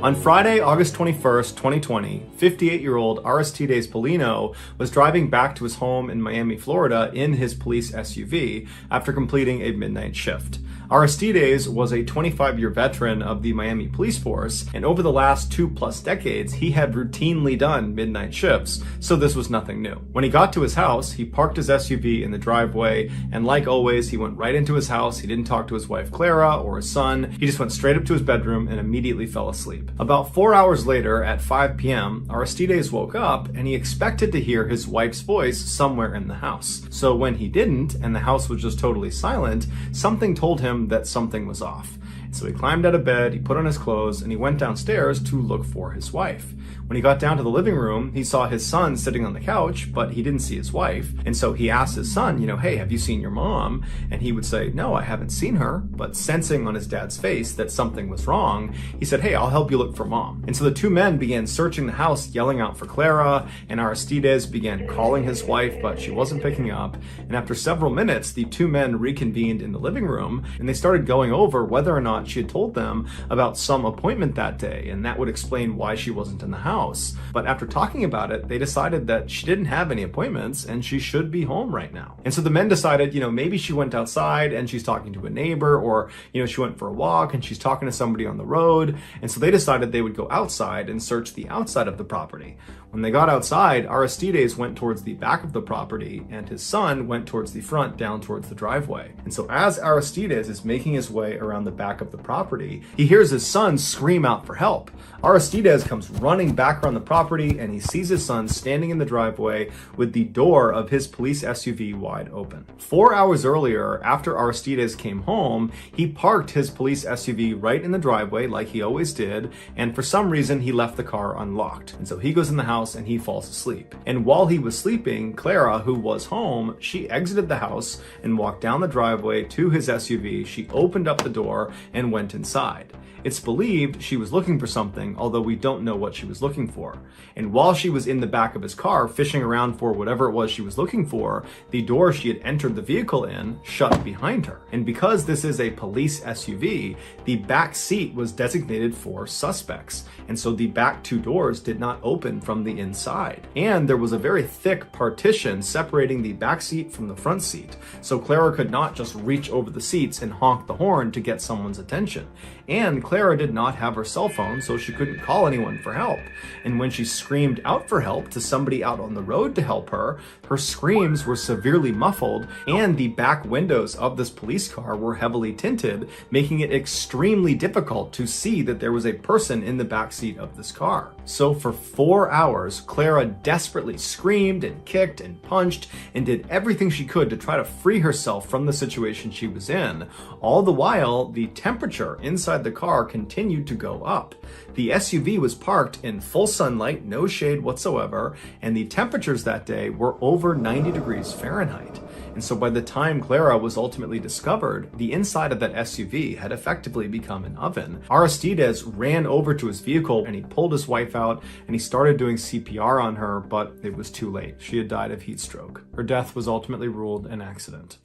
On Friday, August 21st, 2020, 58-year-old Aristides Polino was driving back to his home in Miami, Florida in his police SUV after completing a midnight shift. Aristides was a 25-year veteran of the Miami police force, and over the last 2+ decades, he had routinely done midnight shifts, so this was nothing new. When he got to his house, he parked his SUV in the driveway, and like always, he went right into his house. He didn't talk to his wife Clara or his son. He just went straight up to his bedroom and immediately fell asleep. About 4 hours later, at 5 p.m., Aristides woke up and he expected to hear his wife's voice somewhere in the house. So when he didn't, and the house was just totally silent, something told him that something was off. So he climbed out of bed, he put on his clothes, and he went downstairs to look for his wife. When he got down to the living room, he saw his son sitting on the couch, but he didn't see his wife. And so he asked his son, hey, have you seen your mom? And he would say, no, I haven't seen her. But sensing on his dad's face that something was wrong, he said, hey, I'll help you look for mom. And so the two men began searching the house, yelling out for Clara, and Aristides began calling his wife, but she wasn't picking up. And after several minutes, the two men reconvened in the living room, and they started going over whether or not she had told them about some appointment that day, and that would explain why she wasn't in the house. But after talking about it, they decided that she didn't have any appointments and she should be home right now. And so the men decided, maybe she went outside and she's talking to a neighbor, or, she went for a walk and she's talking to somebody on the road. And so they decided they would go outside and search the outside of the property. When they got outside, Aristides went towards the back of the property and his son went towards the front, down towards the driveway. And so as Aristides is making his way around the back of the property, he hears his son scream out for help. Aristides comes running back around the property and he sees his son standing in the driveway with the door of his police SUV wide open. 4 hours earlier, after Aristides came home, he parked his police SUV right in the driveway like he always did, and for some reason he left the car unlocked. And so he goes in the house and he falls asleep. And while he was sleeping, Clara, who was home, she exited the house and walked down the driveway to his SUV. She opened up the door and went inside. It's believed she was looking for something, although we don't know what she was looking for. And while she was in the back of his car fishing around for whatever it was she was looking for, the door she had entered the vehicle in shut behind her. And because this is a police SUV, the back seat was designated for suspects. And so the back two doors did not open from the inside. And there was a very thick partition separating the back seat from the front seat. So Clara could not just reach over the seats and honk the horn to get someone's attention. And Clara did not have her cell phone, so she couldn't call anyone for help. And when she screamed out for help to somebody out on the road to help her, her screams were severely muffled, and the back windows of this police car were heavily tinted, making it extremely difficult to see that there was a person in the back seat of this car. So for 4 hours, Clara desperately screamed and kicked and punched and did everything she could to try to free herself from the situation she was in. All the while, the temperature inside the car continued to go up. The SUV was parked in full sunlight, no shade whatsoever, and the temperatures that day were over 90 degrees Fahrenheit. And so by the time Clara was ultimately discovered, the inside of that SUV had effectively become an oven. Aristides ran over to his vehicle and he pulled his wife out and he started doing CPR on her, but it was too late. She had died of heat stroke. Her death was ultimately ruled an accident.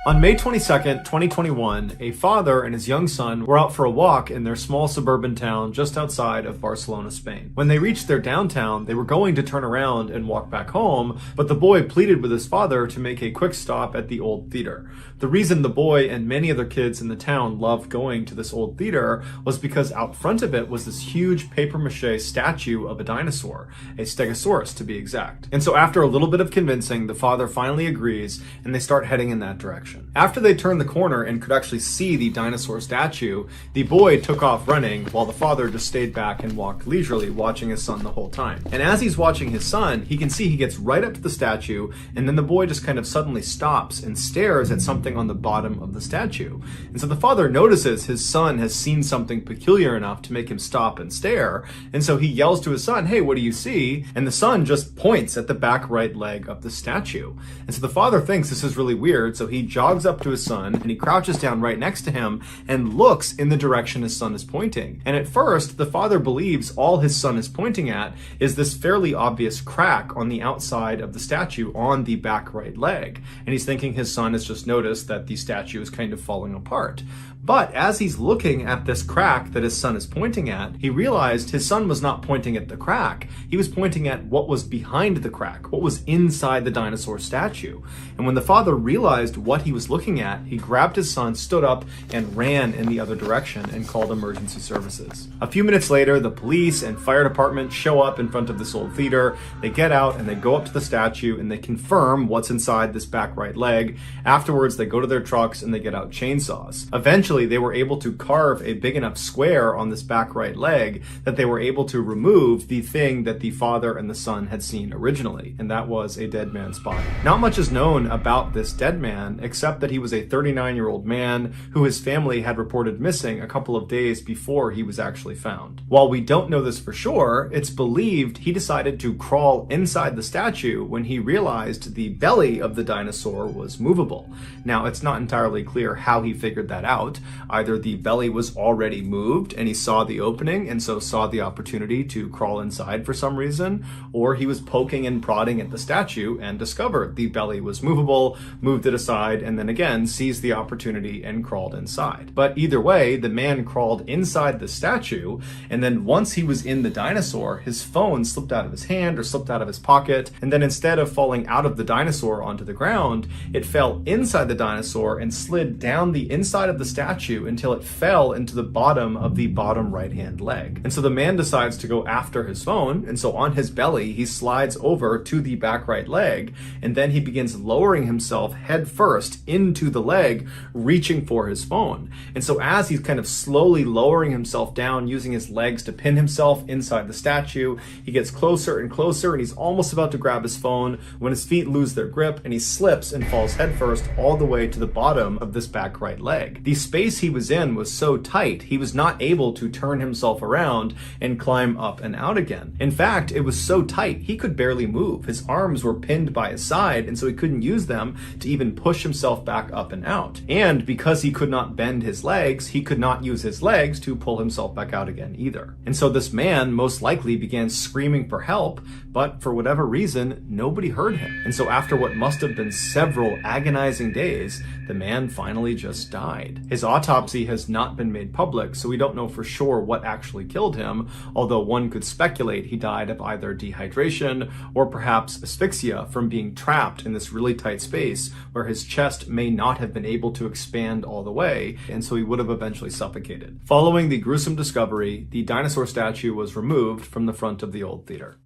On May 22nd, 2021, a father and his young son were out for a walk in their small suburban town just outside of Barcelona, Spain. When they reached their downtown, they were going to turn around and walk back home, but the boy pleaded with his father to make a quick stop at the old theater. The reason the boy and many other kids in the town loved going to this old theater was because out front of it was this huge papier-mâché statue of a dinosaur, a stegosaurus to be exact. And so after a little bit of convincing, the father finally agrees and they start heading in that direction. After they turned the corner and could actually see the dinosaur statue, the boy took off running while the father just stayed back and walked leisurely, watching his son the whole time. And as he's watching his son, he can see he gets right up to the statue, and then the boy just kind of suddenly stops and stares at something on the bottom of the statue. And so the father notices his son has seen something peculiar enough to make him stop and stare, and so he yells to his son, "Hey, what do you see?" And the son just points at the back right leg of the statue. And so the father thinks this is really weird, so he jogs up to his son and he crouches down right next to him and looks in the direction his son is pointing. And at first, the father believes all his son is pointing at is this fairly obvious crack on the outside of the statue on the back right leg. And he's thinking his son has just noticed that the statue is kind of falling apart. But as he's looking at this crack that his son is pointing at, he realized his son was not pointing at the crack. He was pointing at what was behind the crack, what was inside the dinosaur statue. And when the father realized what he was looking at, he grabbed his son, stood up, and ran in the other direction and called emergency services. A few minutes later, the police and fire department show up in front of this old theater. They get out and they go up to the statue and they confirm what's inside this back right leg. Afterwards, they go to their trucks and they get out chainsaws. Eventually, they were able to carve a big enough square on this back right leg that they were able to remove the thing that the father and the son had seen originally, and that was a dead man's body. Not much is known about this dead man, except that he was a 39-year-old man who his family had reported missing a couple of days before he was actually found. While we don't know this for sure, it's believed he decided to crawl inside the statue when he realized the belly of the dinosaur was movable. Now, it's not entirely clear how he figured that out. Either the belly was already moved and he saw the opening and so saw the opportunity to crawl inside for some reason, or he was poking and prodding at the statue and discovered the belly was movable, moved it aside, and then again seized the opportunity and crawled inside. But either way, the man crawled inside the statue, and then once he was in the dinosaur, his phone slipped out of his hand or slipped out of his pocket, and then instead of falling out of the dinosaur onto the ground, it fell inside the dinosaur and slid down the inside of the statue until it fell into the bottom of the bottom right-hand leg. And so the man decides to go after his phone, and so on his belly, he slides over to the back right leg, and then he begins lowering himself head first into the leg, reaching for his phone. And so as he's kind of slowly lowering himself down, using his legs to pin himself inside the statue, he gets closer and closer, and he's almost about to grab his phone when his feet lose their grip, and he slips and falls headfirst all the way to the bottom of this back right leg. The space he was in was so tight, he was not able to turn himself around and climb up and out again. In fact, it was so tight, he could barely move. His arms were pinned by his side, and so he couldn't use them to even push himself back up and out. And because he could not bend his legs, he could not use his legs to pull himself back out again either. And so this man most likely began screaming for help, but for whatever reason, nobody heard him. And so after what must have been several agonizing days, the man finally just died. His autopsy has not been made public, so we don't know for sure what actually killed him, although one could speculate he died of either dehydration or perhaps asphyxia from being trapped in this really tight space where his chest may not have been able to expand all the way, and so he would have eventually suffocated. Following the gruesome discovery, the dinosaur statue was removed from the front of the old theater.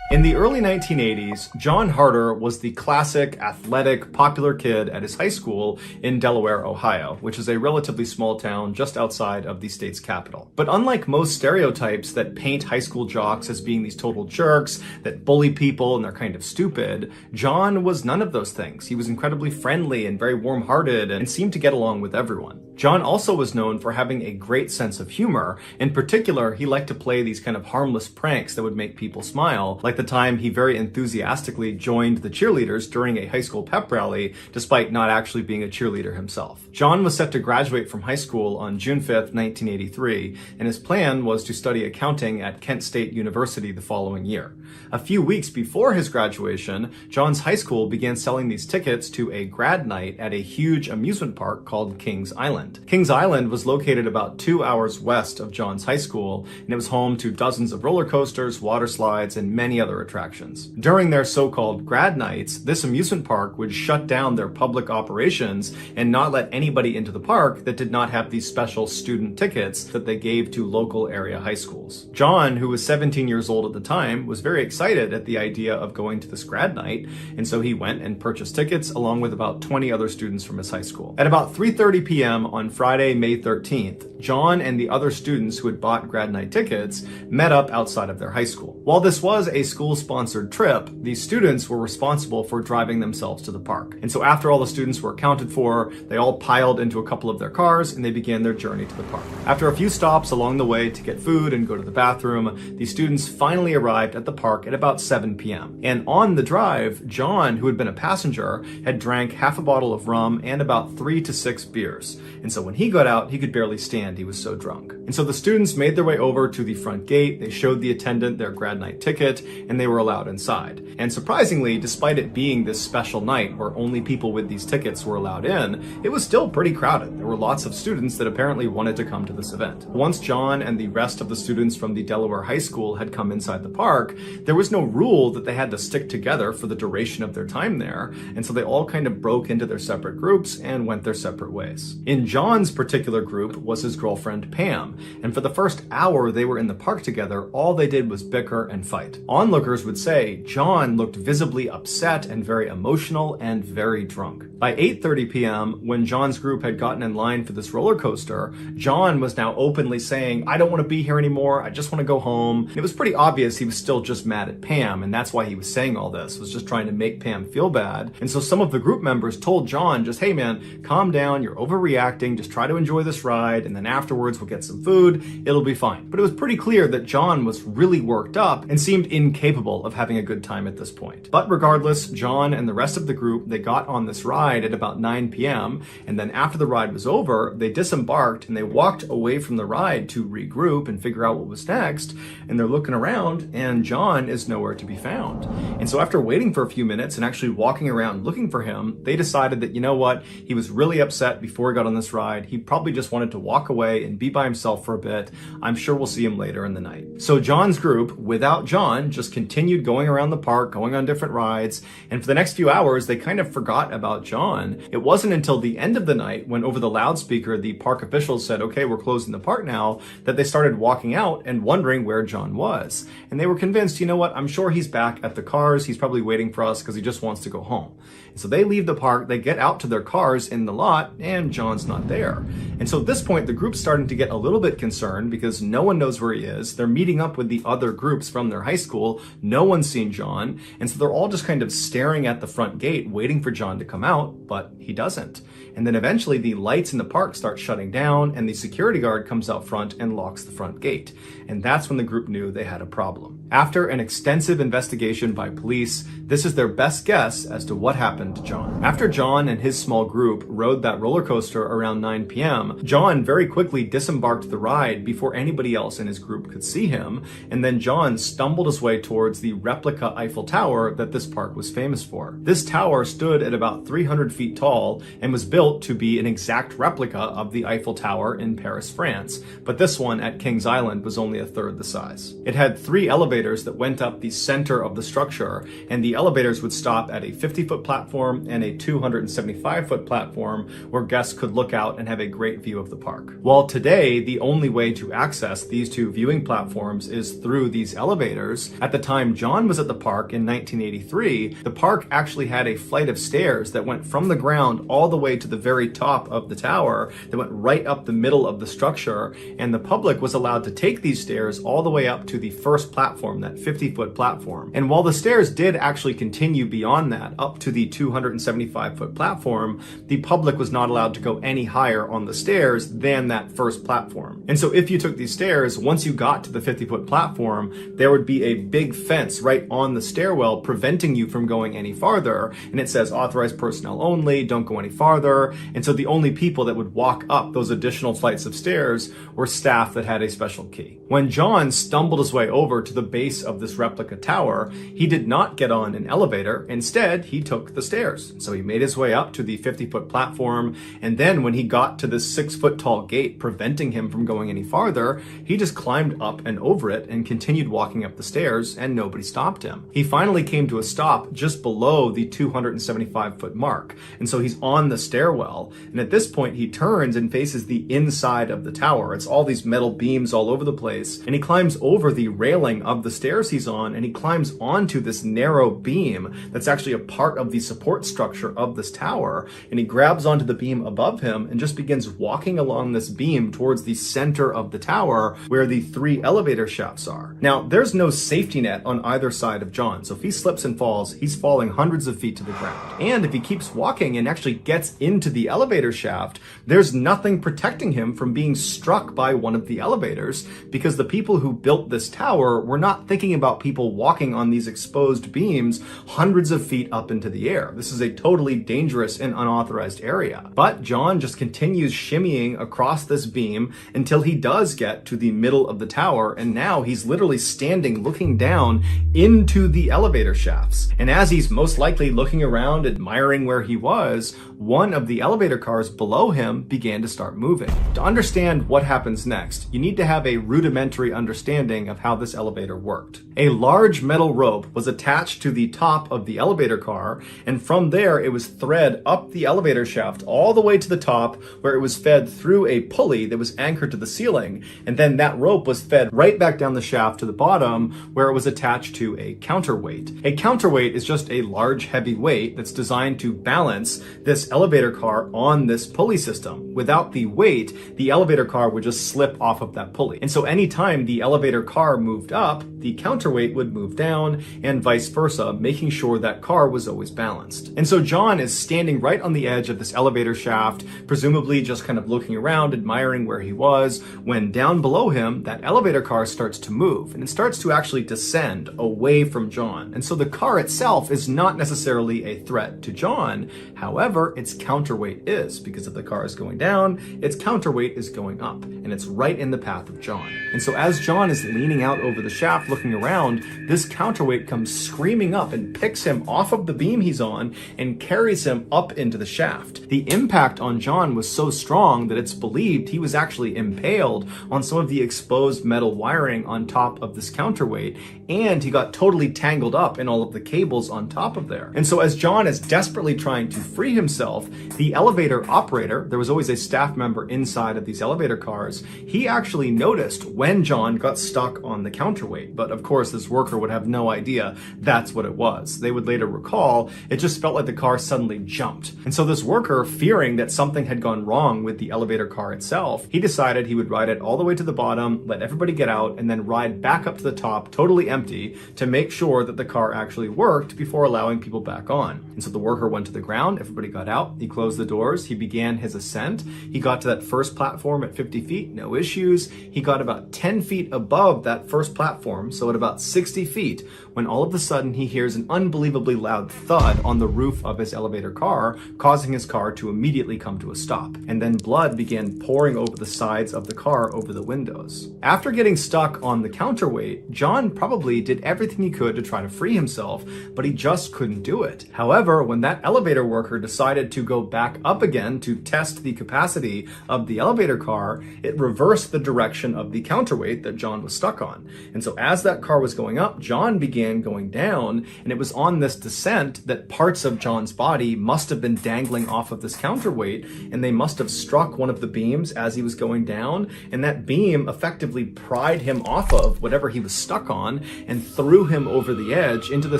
In the early 1980s, John Harder was the classic, athletic, popular kid at his high school in Delaware, Ohio, which is a relatively small town just outside of the state's capital. But unlike most stereotypes that paint high school jocks as being these total jerks that bully people and they're kind of stupid, John was none of those things. He was incredibly friendly and very warm-hearted and seemed to get along with everyone. John also was known for having a great sense of humor. In particular, he liked to play these kind of harmless pranks that would make people smile, like the time he very enthusiastically joined the cheerleaders during a high school pep rally, despite not actually being a cheerleader himself. John was set to graduate from high school on June 5th, 1983, and his plan was to study accounting at Kent State University the following year. A few weeks before his graduation, John's high school began selling these tickets to a grad night at a huge amusement park called Kings Island. Kings Island was located about 2 hours west of John's high school, and it was home to dozens of roller coasters, water slides, and many other attractions. During their so-called grad nights, this amusement park would shut down their public operations and not let anybody into the park that did not have these special student tickets that they gave to local area high schools. John, who was 17 years old at the time, was very excited at the idea of going to this grad night, and so he went and purchased tickets along with about 20 other students from his high school. At about 3:30 p.m. on Friday, May 13th, John and the other students who had bought grad night tickets met up outside of their high school. While this was a school-sponsored trip, the students were responsible for driving themselves to the park. And so after all the students were accounted for, they all piled into a couple of their cars and they began their journey to the park. After a few stops along the way to get food and go to the bathroom, the students finally arrived at the park park at about 7 p.m. And on the drive, John, who had been a passenger, had drank half a bottle of rum and about 3 to 6 beers. And so when he got out, he could barely stand. He was so drunk. And so the students made their way over to the front gate. They showed the attendant their grad night ticket, and they were allowed inside. And surprisingly, despite it being this special night where only people with these tickets were allowed in, it was still pretty crowded. There were lots of students that apparently wanted to come to this event. Once John and the rest of the students from the Delaware High School had come inside the park, there was no rule that they had to stick together for the duration of their time there, and so they all kind of broke into their separate groups and went their separate ways. In John's particular group was his girlfriend Pam, and for the first hour they were in the park together, all they did was bicker and fight. Onlookers would say John looked visibly upset and very emotional and very drunk. By 8:30 p.m., when John's group had gotten in line for this roller coaster, John was now openly saying, "I don't want to be here anymore, I just want to go home." It was pretty obvious he was still just mad at Pam, and that's why he was saying all this, was just trying to make Pam feel bad. And so some of the group members told John, just, "Hey man, calm down, you're overreacting, just try to enjoy this ride, and then afterwards we'll get some food, it'll be fine." But it was pretty clear that John was really worked up and seemed incapable of having a good time at this point. But regardless, John and the rest of the group, they got on this ride at about 9 p.m. and then after the ride was over, they disembarked and they walked away from the ride to regroup and figure out what was next. And they're looking around and John is nowhere to be found. And so after waiting for a few minutes and actually walking around looking for him, they decided that, you know what, he was really upset before he got on this ride. He probably just wanted to walk away and be by himself for a bit. I'm sure we'll see him later in the night. So John's group, without John, just continued going around the park, going on different rides. And for the next few hours, they kind of forgot about John. It wasn't until the end of the night when over the loudspeaker, the park officials said, "Okay, we're closing the park now," that they started walking out and wondering where John was. And they were convinced, you know what, I'm sure he's back at the cars. He's probably waiting for us because he just wants to go home. And so they leave the park, they get out to their cars in the lot, and John's not there. And so at this point, the group's starting to get a little bit concerned because no one knows where he is. They're meeting up with the other groups from their high school. No one's seen John. And so they're all just kind of staring at the front gate, waiting for John to come out, but he doesn't. And then eventually the lights in the park start shutting down and the security guard comes out front and locks the front gate. And that's when the group knew they had a problem. After an extensive investigation by police, this is their best guess as to what happened to John. After John and his small group rode that roller coaster around 9 p.m., John very quickly disembarked the ride before anybody else in his group could see him. And then John stumbled his way towards the replica Eiffel Tower that this park was famous for. This tower stood at about 300 feet tall and was built to be an exact replica of the Eiffel Tower in Paris, France, but this one at Kings Island was only a third the size. It had 3 elevators that went up the center of the structure, and the elevators would stop at a 50-foot platform and a 275-foot platform where guests could look out and have a great view of the park. While today, the only way to access these 2 viewing platforms is through these elevators, at the time John was at the park in 1983, the park actually had a flight of stairs that went from the ground all the way to the very top of the tower that went right up the middle of the structure, and the public was allowed to take these stairs all the way up to the first platform, that 50-foot platform. And while the stairs did actually continue beyond that, up to the 275-foot platform, the public was not allowed to go any higher on the stairs than that first platform. And so if you took these stairs, once you got to the 50-foot platform, there would be a big fence right on the stairwell preventing you from going any farther, and it says authorized personnel only, don't go any farther. And so the only people that would walk up those additional flights of stairs were staff that had a special key. When John stumbled his way over to the base of this replica tower, he did not get on an elevator. Instead, he took the stairs. So he made his way up to the 50-foot platform, and then when he got to this 6-foot tall gate preventing him from going any farther, he just climbed up and over it and continued walking up the stairs, and nobody stopped him. He finally came to a stop just below the 275-foot mark, and so he's on the stairwell, and at this point he turns and faces the inside of the tower. It's all these metal beams all over the place, and he climbs over the railing of the stairs he's on, and he climbs onto this narrow beam that's actually a part of the support structure of this tower, and he grabs onto the beam above him and just begins walking along this beam towards the center of the tower where the 3 elevator shafts are. Now, there's no safety net on either side of John, so if he slips and falls, he's falling hundreds of feet to the ground. And if he keeps walking and actually gets into the elevator shaft, there's nothing protecting him from being struck by one of the elevators, because the people who built this tower were not not thinking about people walking on these exposed beams hundreds of feet up into the air. This is a totally dangerous and unauthorized area. But John just continues shimmying across this beam until he does get to the middle of the tower, and now he's literally standing looking down into the elevator shafts. And as he's most likely looking around, admiring where he was, one of the elevator cars below him began to start moving. To understand what happens next, you need to have a rudimentary understanding of how this elevator worked. A large metal rope was attached to the top of the elevator car, and from there it was thread up the elevator shaft all the way to the top, where it was fed through a pulley that was anchored to the ceiling, and then that rope was fed right back down the shaft to the bottom, where it was attached to a counterweight. A counterweight is just a large heavy weight that's designed to balance this elevator car on this pulley system. Without the weight, the elevator car would just slip off of that pulley. And so anytime the elevator car moved up, the counterweight would move down, and vice versa, making sure that car was always balanced. And so John is standing right on the edge of this elevator shaft, presumably just kind of looking around, admiring where he was, when down below him, that elevator car starts to move, and it starts to actually descend away from John. And so the car itself is not necessarily a threat to John. However, its counterweight is, because if the car is going down, its counterweight is going up, and it's right in the path of John. And so as John is leaning out over the shaft looking around, this counterweight comes screaming up and picks him off of the beam he's on and carries him up into the shaft. The impact on John was so strong that it's believed he was actually impaled on some of the exposed metal wiring on top of this counterweight, and he got totally tangled up in all of the cables on top of there. And so as John is desperately trying to free himself, the elevator operator, there was always a staff member inside of these elevator cars, he actually noticed when John got stuck on the counterweight. But of course, this worker would have no idea that's what it was. They would later recall it just felt like the car suddenly jumped. And so this worker, fearing that something had gone wrong with the elevator car itself, he decided he would ride it all the way to the bottom, let everybody get out, and then ride back up to the top totally empty to make sure that the car actually worked before allowing people back on. And so the worker went to the ground, everybody got out, he closed the doors, he began his ascent. He got to that first platform at 50 feet, no issues. He got about 10 feet above that first platform, so at about 60 feet, when all of a sudden he hears an unbelievably loud thud on the roof of his elevator car, causing his car to immediately come to a stop. And then blood began pouring over the sides of the car over the windows. After getting stuck on the counterweight, John probably did everything he could to try to free himself, but he just couldn't do it. However, when that elevator worker decided to go back up again to test the capacity of the elevator car, it reversed the direction of the counterweight that John was stuck on. And so as that car was going up, John began going down, and it was on this descent that parts of John's body must have been dangling off of this counterweight, and they must have struck one of the beams as he was going down, and that beam effectively pried him off of whatever he was stuck on and threw him over the edge into the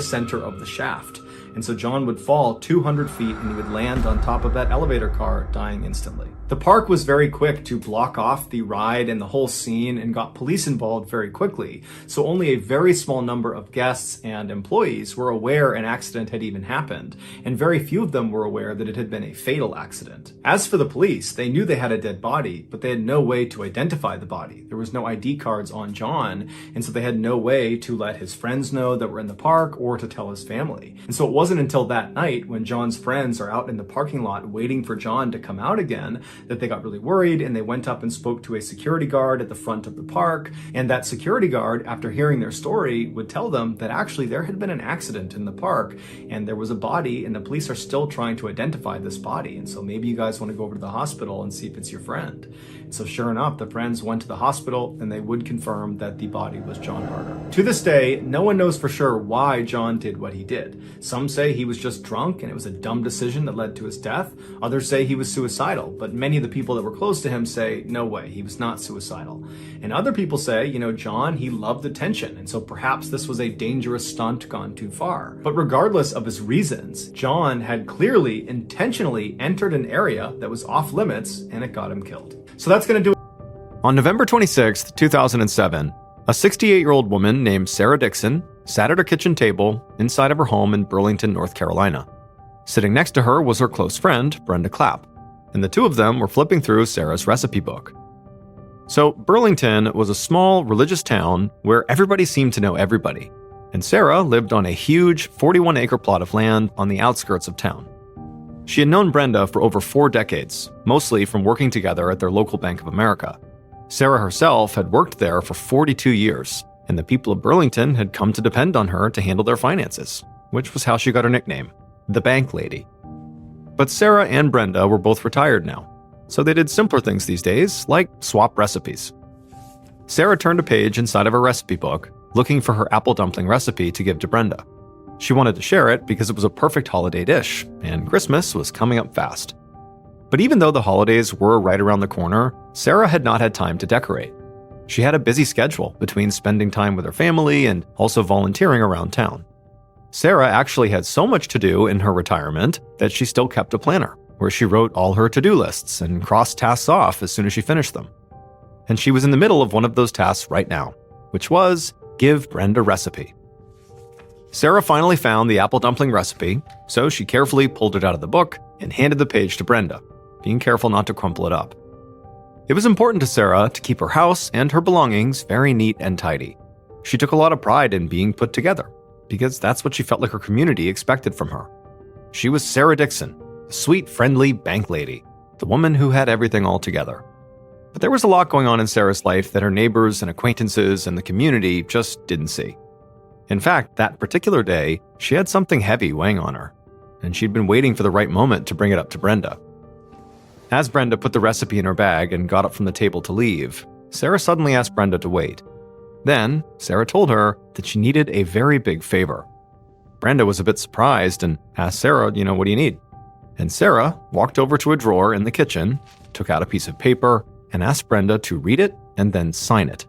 center of the shaft. And so John would fall 200 feet and he would land on top of that elevator car, dying instantly. The park was very quick to block off the ride and the whole scene and got police involved very quickly. So only a very small number of guests and employees were aware an accident had even happened, and very few of them were aware that it had been a fatal accident. As for the police, they knew they had a dead body, but they had no way to identify the body. There was no ID cards on John, and so they had no way to let his friends know that were in the park or to tell his family. And so it wasn't until that night, when John's friends are out in the parking lot waiting for John to come out again, that they got really worried, and they went up and spoke to a security guard at the front of the park. And that security guard, after hearing their story, would tell them that actually there had been an accident in the park and there was a body, and the police are still trying to identify this body. And so maybe you guys want to go over to the hospital and see if it's your friend. And so sure enough, the friends went to the hospital, and they would confirm that the body was John Harder. To this day, no one knows for sure why John did what he did. Some say he was just drunk and it was a dumb decision that led to his death. Others say he was suicidal, but many of the people that were close to him say, no way, he was not suicidal. And other people say, John, he loved attention, and so perhaps this was a dangerous stunt gone too far. But regardless of his reasons, John had clearly intentionally entered an area that was off limits, and it got him killed. So that's going to do it. On November 26th, 2007, a 68-year-old woman named Sarah Dixon sat at her kitchen table inside of her home in Burlington, North Carolina. Sitting next to her was her close friend, Brenda Clapp, and the two of them were flipping through Sarah's recipe book. So Burlington was a small religious town where everybody seemed to know everybody, and Sarah lived on a huge 41-acre plot of land on the outskirts of town. She had known Brenda for over 4 decades, mostly from working together at their local Bank of America. Sarah herself had worked there for 42 years, and the people of Burlington had come to depend on her to handle their finances, which was how she got her nickname, the Bank Lady. But Sarah and Brenda were both retired now, so they did simpler things these days, like swap recipes. Sarah turned a page inside of her recipe book, looking for her apple dumpling recipe to give to Brenda. She wanted to share it because it was a perfect holiday dish, and Christmas was coming up fast. But even though the holidays were right around the corner, Sarah had not had time to decorate. She had a busy schedule between spending time with her family and also volunteering around town. Sarah actually had so much to do in her retirement that she still kept a planner, where she wrote all her to-do lists and crossed tasks off as soon as she finished them. And she was in the middle of one of those tasks right now, which was give Brenda a recipe. Sarah finally found the apple dumpling recipe, so she carefully pulled it out of the book and handed the page to Brenda, being careful not to crumple it up. It was important to Sarah to keep her house and her belongings very neat and tidy. She took a lot of pride in being put together, because that's what she felt like her community expected from her. She was Sarah Dixon, the sweet, friendly bank lady, the woman who had everything all together. But there was a lot going on in Sarah's life that her neighbors and acquaintances and the community just didn't see. In fact, that particular day, she had something heavy weighing on her, and she'd been waiting for the right moment to bring it up to Brenda. As Brenda put the recipe in her bag and got up from the table to leave, Sarah suddenly asked Brenda to wait. Then, Sarah told her that she needed a very big favor. Brenda was a bit surprised and asked Sarah, what do you need? And Sarah walked over to a drawer in the kitchen, took out a piece of paper, and asked Brenda to read it and then sign it.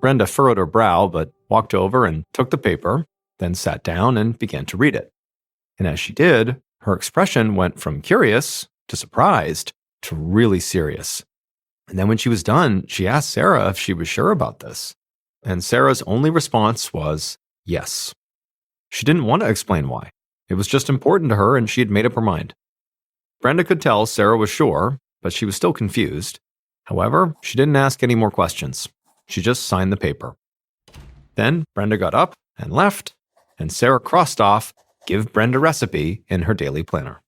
Brenda furrowed her brow, but walked over and took the paper, then sat down and began to read it. And as she did, her expression went from curious to surprised to really serious. And then when she was done, she asked Sarah if she was sure about this. And Sarah's only response was yes. She didn't want to explain why. It was just important to her and she had made up her mind. Brenda could tell Sarah was sure, but she was still confused. However, she didn't ask any more questions. She just signed the paper. Then Brenda got up and left, and Sarah crossed off give Brenda recipe in her daily planner.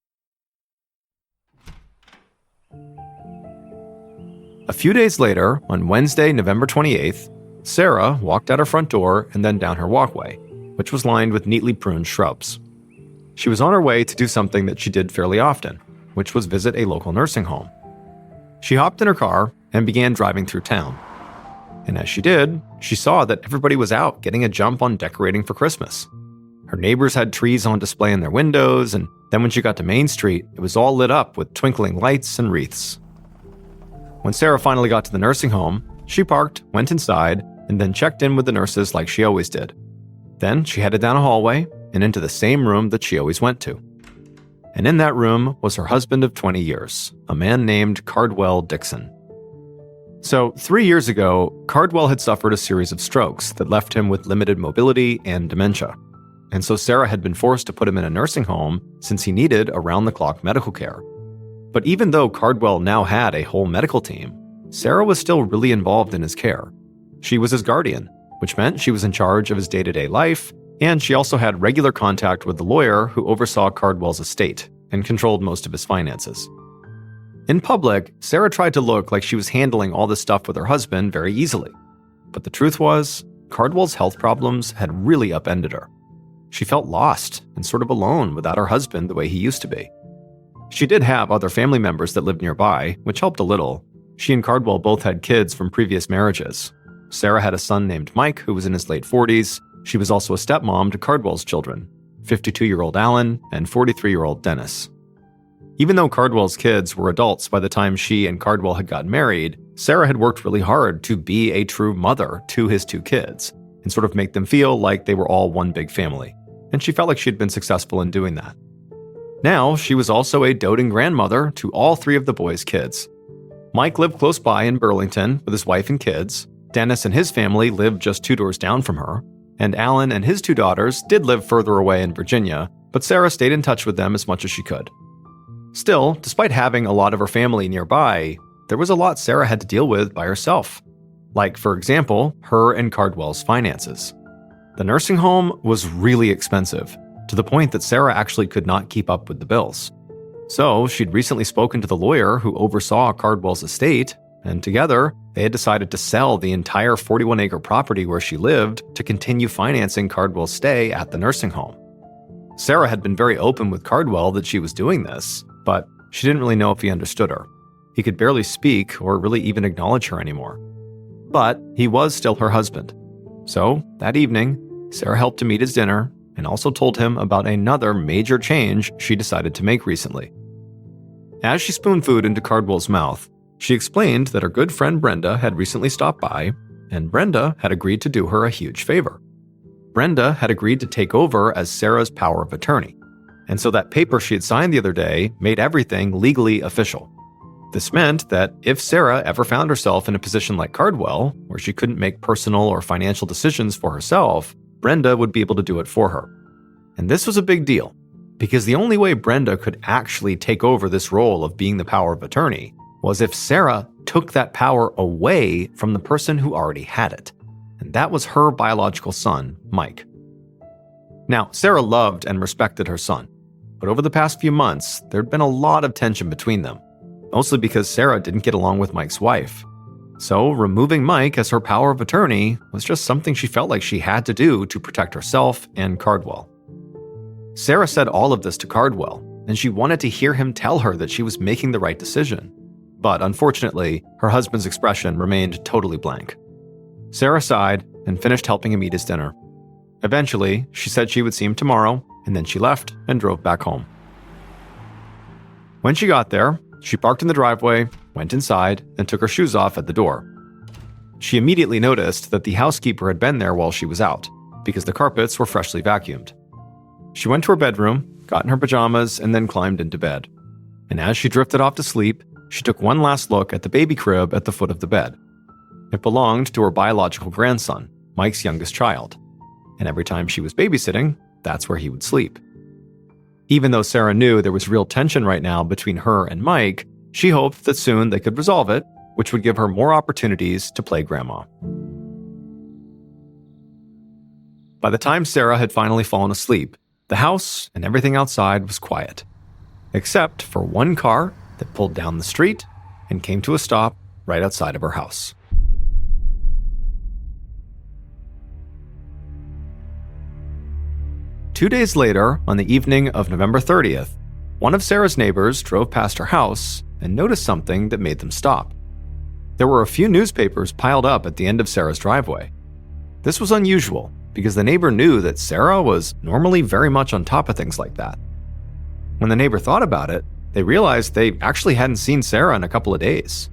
A few days later, on Wednesday, November 28th, Sarah walked out her front door and then down her walkway, which was lined with neatly pruned shrubs. She was on her way to do something that she did fairly often, which was visit a local nursing home. She hopped in her car and began driving through town. And as she did, she saw that everybody was out getting a jump on decorating for Christmas. Her neighbors had trees on display in their windows, and then when she got to Main Street, it was all lit up with twinkling lights and wreaths. When Sarah finally got to the nursing home, she parked, went inside, and then checked in with the nurses like she always did. Then she headed down a hallway and into the same room that she always went to. And in that room was her husband of 20 years, a man named Cardwell Dixon. So 3 years ago, Cardwell had suffered a series of strokes that left him with limited mobility and dementia. And so Sarah had been forced to put him in a nursing home since he needed around-the-clock medical care. But even though Cardwell now had a whole medical team, Sarah was still really involved in his care. She was his guardian, which meant she was in charge of his day-to-day life, and she also had regular contact with the lawyer who oversaw Cardwell's estate and controlled most of his finances. In public, Sarah tried to look like she was handling all this stuff with her husband very easily. But the truth was, Cardwell's health problems had really upended her. She felt lost and sort of alone without her husband the way he used to be. She did have other family members that lived nearby, which helped a little. She and Cardwell both had kids from previous marriages. Sarah had a son named Mike who was in his late 40s. She was also a stepmom to Cardwell's children, 52-year-old Alan and 43-year-old Dennis. Even though Cardwell's kids were adults by the time she and Cardwell had gotten married, Sarah had worked really hard to be a true mother to his 2 kids and sort of make them feel like they were all one big family. And she felt like she'd been successful in doing that. Now, she was also a doting grandmother to all 3 of the boys' kids. Mike lived close by in Burlington with his wife and kids. Dennis and his family lived just 2 doors down from her. And Alan and his 2 daughters did live further away in Virginia, but Sarah stayed in touch with them as much as she could. Still, despite having a lot of her family nearby, there was a lot Sarah had to deal with by herself. Like, for example, her and Cardwell's finances. The nursing home was really expensive, to the point that Sarah actually could not keep up with the bills. So she'd recently spoken to the lawyer who oversaw Cardwell's estate, and together, they had decided to sell the entire 41-acre property where she lived to continue financing Cardwell's stay at the nursing home. Sarah had been very open with Cardwell that she was doing this, but she didn't really know if he understood her. He could barely speak or really even acknowledge her anymore. But he was still her husband. So, that evening, Sarah helped him eat his dinner and also told him about another major change she decided to make recently. As she spooned food into Cardwell's mouth, she explained that her good friend Brenda had recently stopped by, and Brenda had agreed to do her a huge favor. Brenda had agreed to take over as Sarah's power of attorney, and so that paper she had signed the other day made everything legally official. This meant that if Sarah ever found herself in a position like Cardwell, where she couldn't make personal or financial decisions for herself, Brenda would be able to do it for her. And this was a big deal, because the only way Brenda could actually take over this role of being the power of attorney was if Sarah took that power away from the person who already had it. And that was her biological son, Mike. Now, Sarah loved and respected her son, but over the past few months, there'd been a lot of tension between them, mostly because Sarah didn't get along with Mike's wife. So, removing Mike as her power of attorney was just something she felt like she had to do to protect herself and Cardwell. Sarah said all of this to Cardwell, and she wanted to hear him tell her that she was making the right decision. But unfortunately, her husband's expression remained totally blank. Sarah sighed and finished helping him eat his dinner. Eventually, she said she would see him tomorrow, and then she left and drove back home. When she got there, she parked in the driveway, went inside, and took her shoes off at the door. She immediately noticed that the housekeeper had been there while she was out, because the carpets were freshly vacuumed. She went to her bedroom, got in her pajamas, and then climbed into bed. And as she drifted off to sleep, she took one last look at the baby crib at the foot of the bed. It belonged to her biological grandson, Mike's youngest child. And every time she was babysitting, that's where he would sleep. Even though Sarah knew there was real tension right now between her and Mike, she hoped that soon they could resolve it, which would give her more opportunities to play grandma. By the time Sarah had finally fallen asleep, the house and everything outside was quiet, except for one car that pulled down the street and came to a stop right outside of her house. Two days later, on the evening of November 30th, one of Sarah's neighbors drove past her house and noticed something that made them stop. There were a few newspapers piled up at the end of Sarah's driveway. This was unusual because the neighbor knew that Sarah was normally very much on top of things like that. When the neighbor thought about it, they realized they actually hadn't seen Sarah in a couple of days.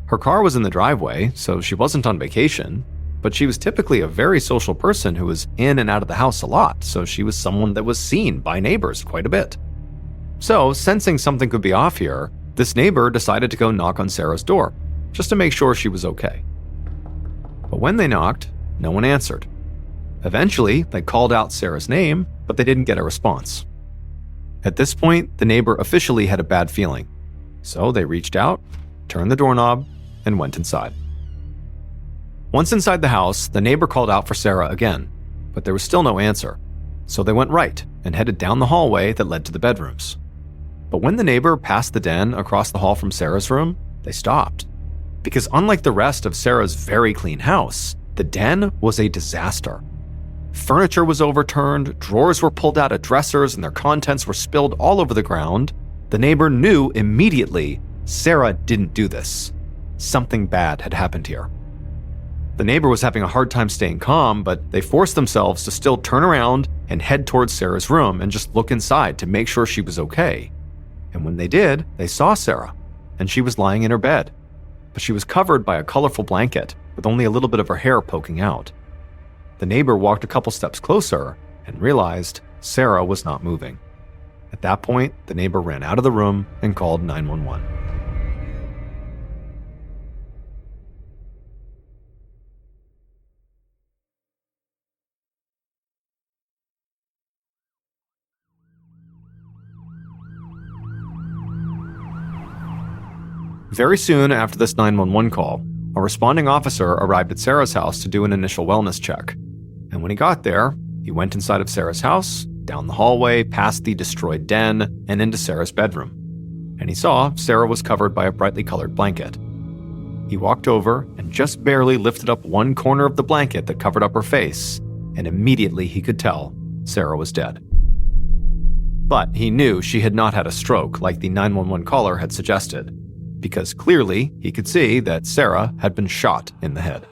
Her car was in the driveway, so she wasn't on vacation, but she was typically a very social person who was in and out of the house a lot, so she was someone that was seen by neighbors quite a bit. So, sensing something could be off here, this neighbor decided to go knock on Sarah's door, just to make sure she was okay. But when they knocked, no one answered. Eventually, they called out Sarah's name, but they didn't get a response. At this point, the neighbor officially had a bad feeling, so they reached out, turned the doorknob, and went inside. Once inside the house, the neighbor called out for Sarah again, but there was still no answer, so they went right and headed down the hallway that led to the bedrooms. But when the neighbor passed the den across the hall from Sarah's room, they stopped. Because unlike the rest of Sarah's very clean house, the den was a disaster. Furniture was overturned, drawers were pulled out of dressers, and their contents were spilled all over the ground. The neighbor knew immediately Sarah didn't do this. Something bad had happened here. The neighbor was having a hard time staying calm, but they forced themselves to still turn around and head towards Sarah's room and just look inside to make sure she was okay. And when they did, they saw Sarah, and she was lying in her bed. But she was covered by a colorful blanket with only a little bit of her hair poking out. The neighbor walked a couple steps closer and realized Sarah was not moving. At that point, the neighbor ran out of the room and called 911. Very soon after this 911 call, a responding officer arrived at Sarah's house to do an initial wellness check. And when he got there, he went inside of Sarah's house, down the hallway, past the destroyed den, and into Sarah's bedroom. And he saw Sarah was covered by a brightly colored blanket. He walked over and just barely lifted up one corner of the blanket that covered up her face, and immediately he could tell Sarah was dead. But he knew she had not had a stroke like the 911 caller had suggested, because clearly he could see that Sarah had been shot in the head.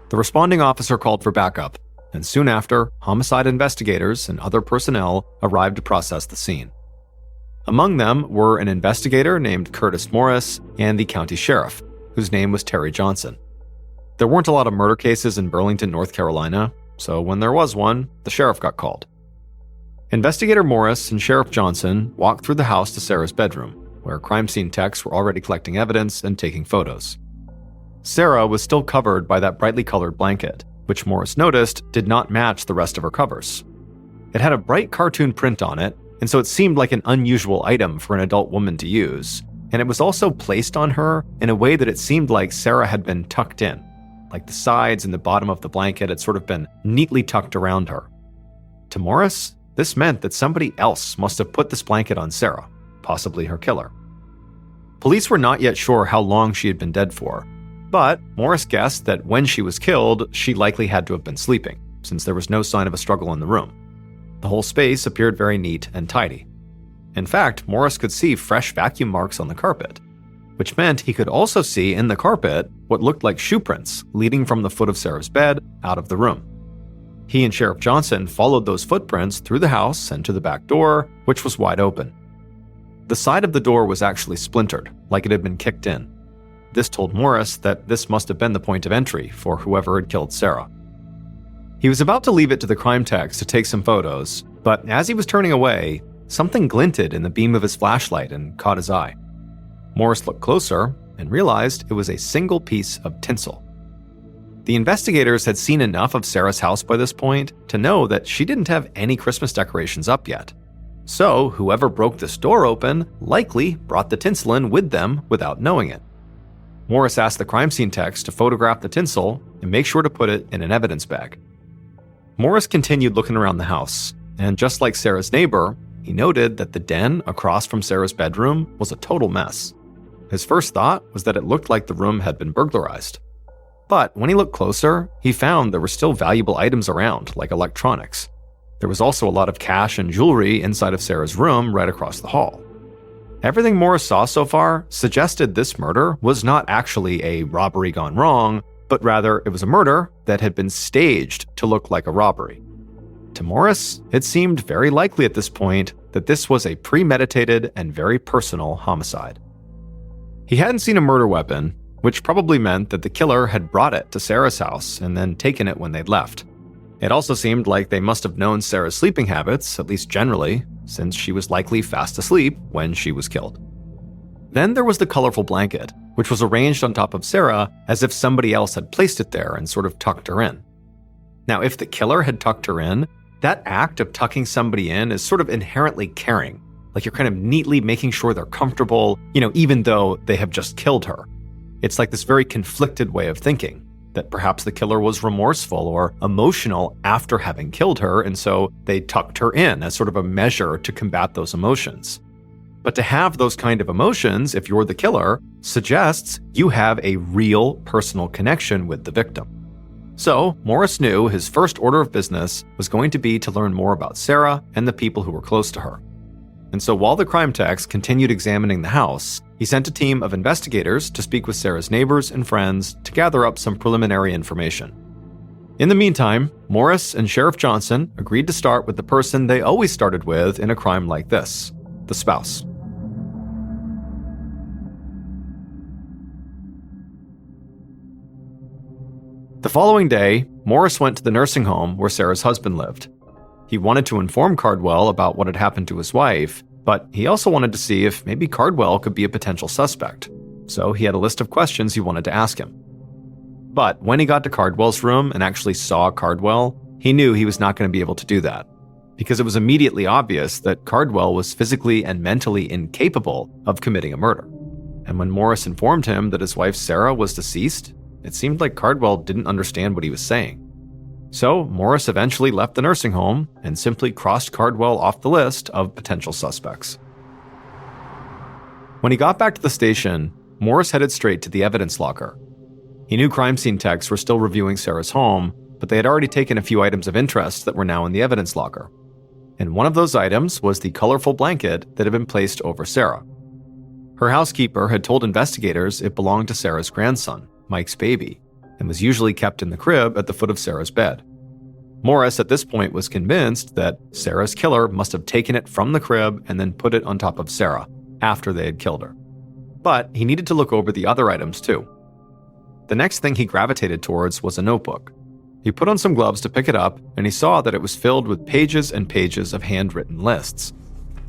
The responding officer called for backup, and soon after, homicide investigators and other personnel arrived to process the scene. Among them were an investigator named Curtis Morris and the county sheriff, whose name was Terry Johnson. There weren't a lot of murder cases in Burlington, North Carolina, so when there was one, the sheriff got called. Investigator Morris and Sheriff Johnson walked through the house to Sarah's bedroom, where crime scene techs were already collecting evidence and taking photos. Sarah was still covered by that brightly colored blanket, which Morris noticed did not match the rest of her covers. It had a bright cartoon print on it, and so it seemed like an unusual item for an adult woman to use, and it was also placed on her in a way that it seemed like Sarah had been tucked in, like the sides and the bottom of the blanket had sort of been neatly tucked around her. To Morris, this meant that somebody else must have put this blanket on Sarah, possibly her killer. Police were not yet sure how long she had been dead for, but Morris guessed that when she was killed, she likely had to have been sleeping, since there was no sign of a struggle in the room. The whole space appeared very neat and tidy. In fact, Morris could see fresh vacuum marks on the carpet, which meant he could also see in the carpet what looked like shoe prints leading from the foot of Sarah's bed out of the room. He and Sheriff Johnson followed those footprints through the house and to the back door, which was wide open. The side of the door was actually splintered, like it had been kicked in. This told Morris that this must have been the point of entry for whoever had killed Sarah. He was about to leave it to the crime techs to take some photos, but as he was turning away, something glinted in the beam of his flashlight and caught his eye. Morris looked closer and realized it was a single piece of tinsel. The investigators had seen enough of Sarah's house by this point to know that she didn't have any Christmas decorations up yet. So whoever broke this door open likely brought the tinsel in with them without knowing it. Morris asked the crime scene techs to photograph the tinsel and make sure to put it in an evidence bag. Morris continued looking around the house, and just like Sarah's neighbor, he noted that the den across from Sarah's bedroom was a total mess. His first thought was that it looked like the room had been burglarized. But when he looked closer, he found there were still valuable items around, like electronics. There was also a lot of cash and jewelry inside of Sarah's room right across the hall. Everything Morris saw so far suggested this murder was not actually a robbery gone wrong, but rather it was a murder that had been staged to look like a robbery. To Morris, it seemed very likely at this point that this was a premeditated and very personal homicide. He hadn't seen a murder weapon, which probably meant that the killer had brought it to Sarah's house and then taken it when they'd left. It also seemed like they must have known Sarah's sleeping habits, at least generally, since she was likely fast asleep when she was killed. Then there was the colorful blanket, which was arranged on top of Sarah as if somebody else had placed it there and sort of tucked her in. Now, if the killer had tucked her in, that act of tucking somebody in is sort of inherently caring, like you're kind of neatly making sure they're comfortable, even though they have just killed her. It's like this very conflicted way of thinking, that perhaps the killer was remorseful or emotional after having killed her, and so they tucked her in as sort of a measure to combat those emotions. But to have those kind of emotions, if you're the killer, suggests you have a real personal connection with the victim. So Morris knew his first order of business was going to be to learn more about Sarah and the people who were close to her. And so while the crime techs continued examining the house, he sent a team of investigators to speak with Sarah's neighbors and friends to gather up some preliminary information. In the meantime, Morris and Sheriff Johnson agreed to start with the person they always started with in a crime like this, the spouse. The following day, Morris went to the nursing home where Sarah's husband lived. He wanted to inform Cardwell about what had happened to his wife, but he also wanted to see if maybe Cardwell could be a potential suspect. So he had a list of questions he wanted to ask him. But when he got to Cardwell's room and actually saw Cardwell, he knew he was not going to be able to do that. because it was immediately obvious that Cardwell was physically and mentally incapable of committing a murder. And when Morris informed him that his wife Sarah was deceased, it seemed like Cardwell didn't understand what he was saying. So Morris eventually left the nursing home and simply crossed Cardwell off the list of potential suspects. When he got back to the station, Morris headed straight to the evidence locker. He knew crime scene techs were still reviewing Sarah's home, but they had already taken a few items of interest that were now in the evidence locker. And one of those items was the colorful blanket that had been placed over Sarah. Her housekeeper had told investigators it belonged to Sarah's grandson, Mike's baby, and was usually kept in the crib at the foot of Sarah's bed. Morris at this point was convinced that Sarah's killer must have taken it from the crib and then put it on top of Sarah after they had killed her. But he needed to look over the other items too. The next thing he gravitated towards was a notebook. He put on some gloves to pick it up, and he saw that it was filled with pages and pages of handwritten lists.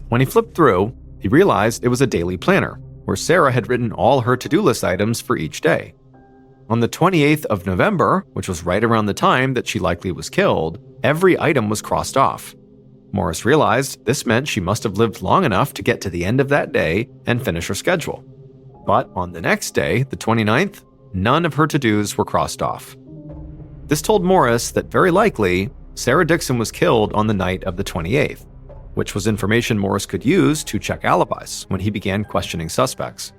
When he flipped through, he realized it was a daily planner, where Sarah had written all her to-do list items for each day. On the 28th of November, which was right around the time that she likely was killed, every item was crossed off. Morris realized this meant she must have lived long enough to get to the end of that day and finish her schedule. But on the next day, the 29th, none of her to-dos were crossed off. This told Morris that very likely, Sarah Dixon was killed on the night of the 28th, which was information Morris could use to check alibis when he began questioning suspects.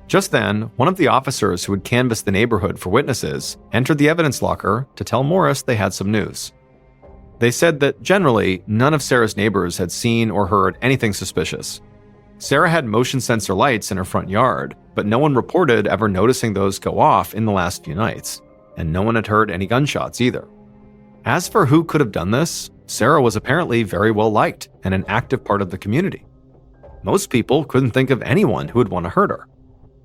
Just then, one of the officers who had canvassed the neighborhood for witnesses entered the evidence locker to tell Morris they had some news. They said that generally, none of Sarah's neighbors had seen or heard anything suspicious. Sarah had motion sensor lights in her front yard, but no one reported ever noticing those go off in the last few nights, and no one had heard any gunshots either. As for who could have done this, Sarah was apparently very well liked and an active part of the community. Most people couldn't think of anyone who would want to hurt her.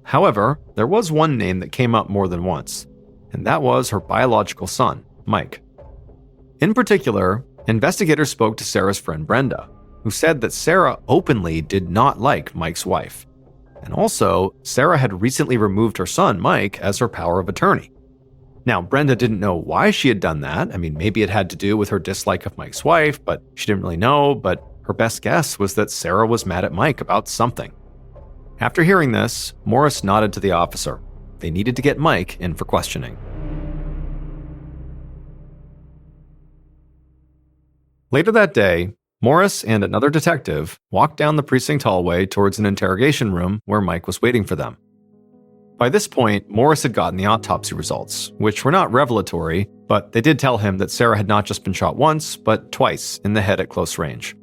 However, there was one name that came up more than once, and that was her biological son, Mike. In particular, investigators spoke to Sarah's friend Brenda, who said that Sarah openly did not like Mike's wife. And also, Sarah had recently removed her son, Mike, as her power of attorney. Now, Brenda didn't know why she had done that. I mean, maybe it had to do with her dislike of Mike's wife, but she didn't really know. But her best guess was that Sarah was mad at Mike about something. After hearing this, Morris nodded to the officer. They needed to get Mike in for questioning. Later that day, Morris and another detective walked down the precinct hallway towards an interrogation room where Mike was waiting for them. By this point, Morris had gotten the autopsy results, which were not revelatory, but they did tell him that Sarah had not just been shot once, but twice in the head at close range.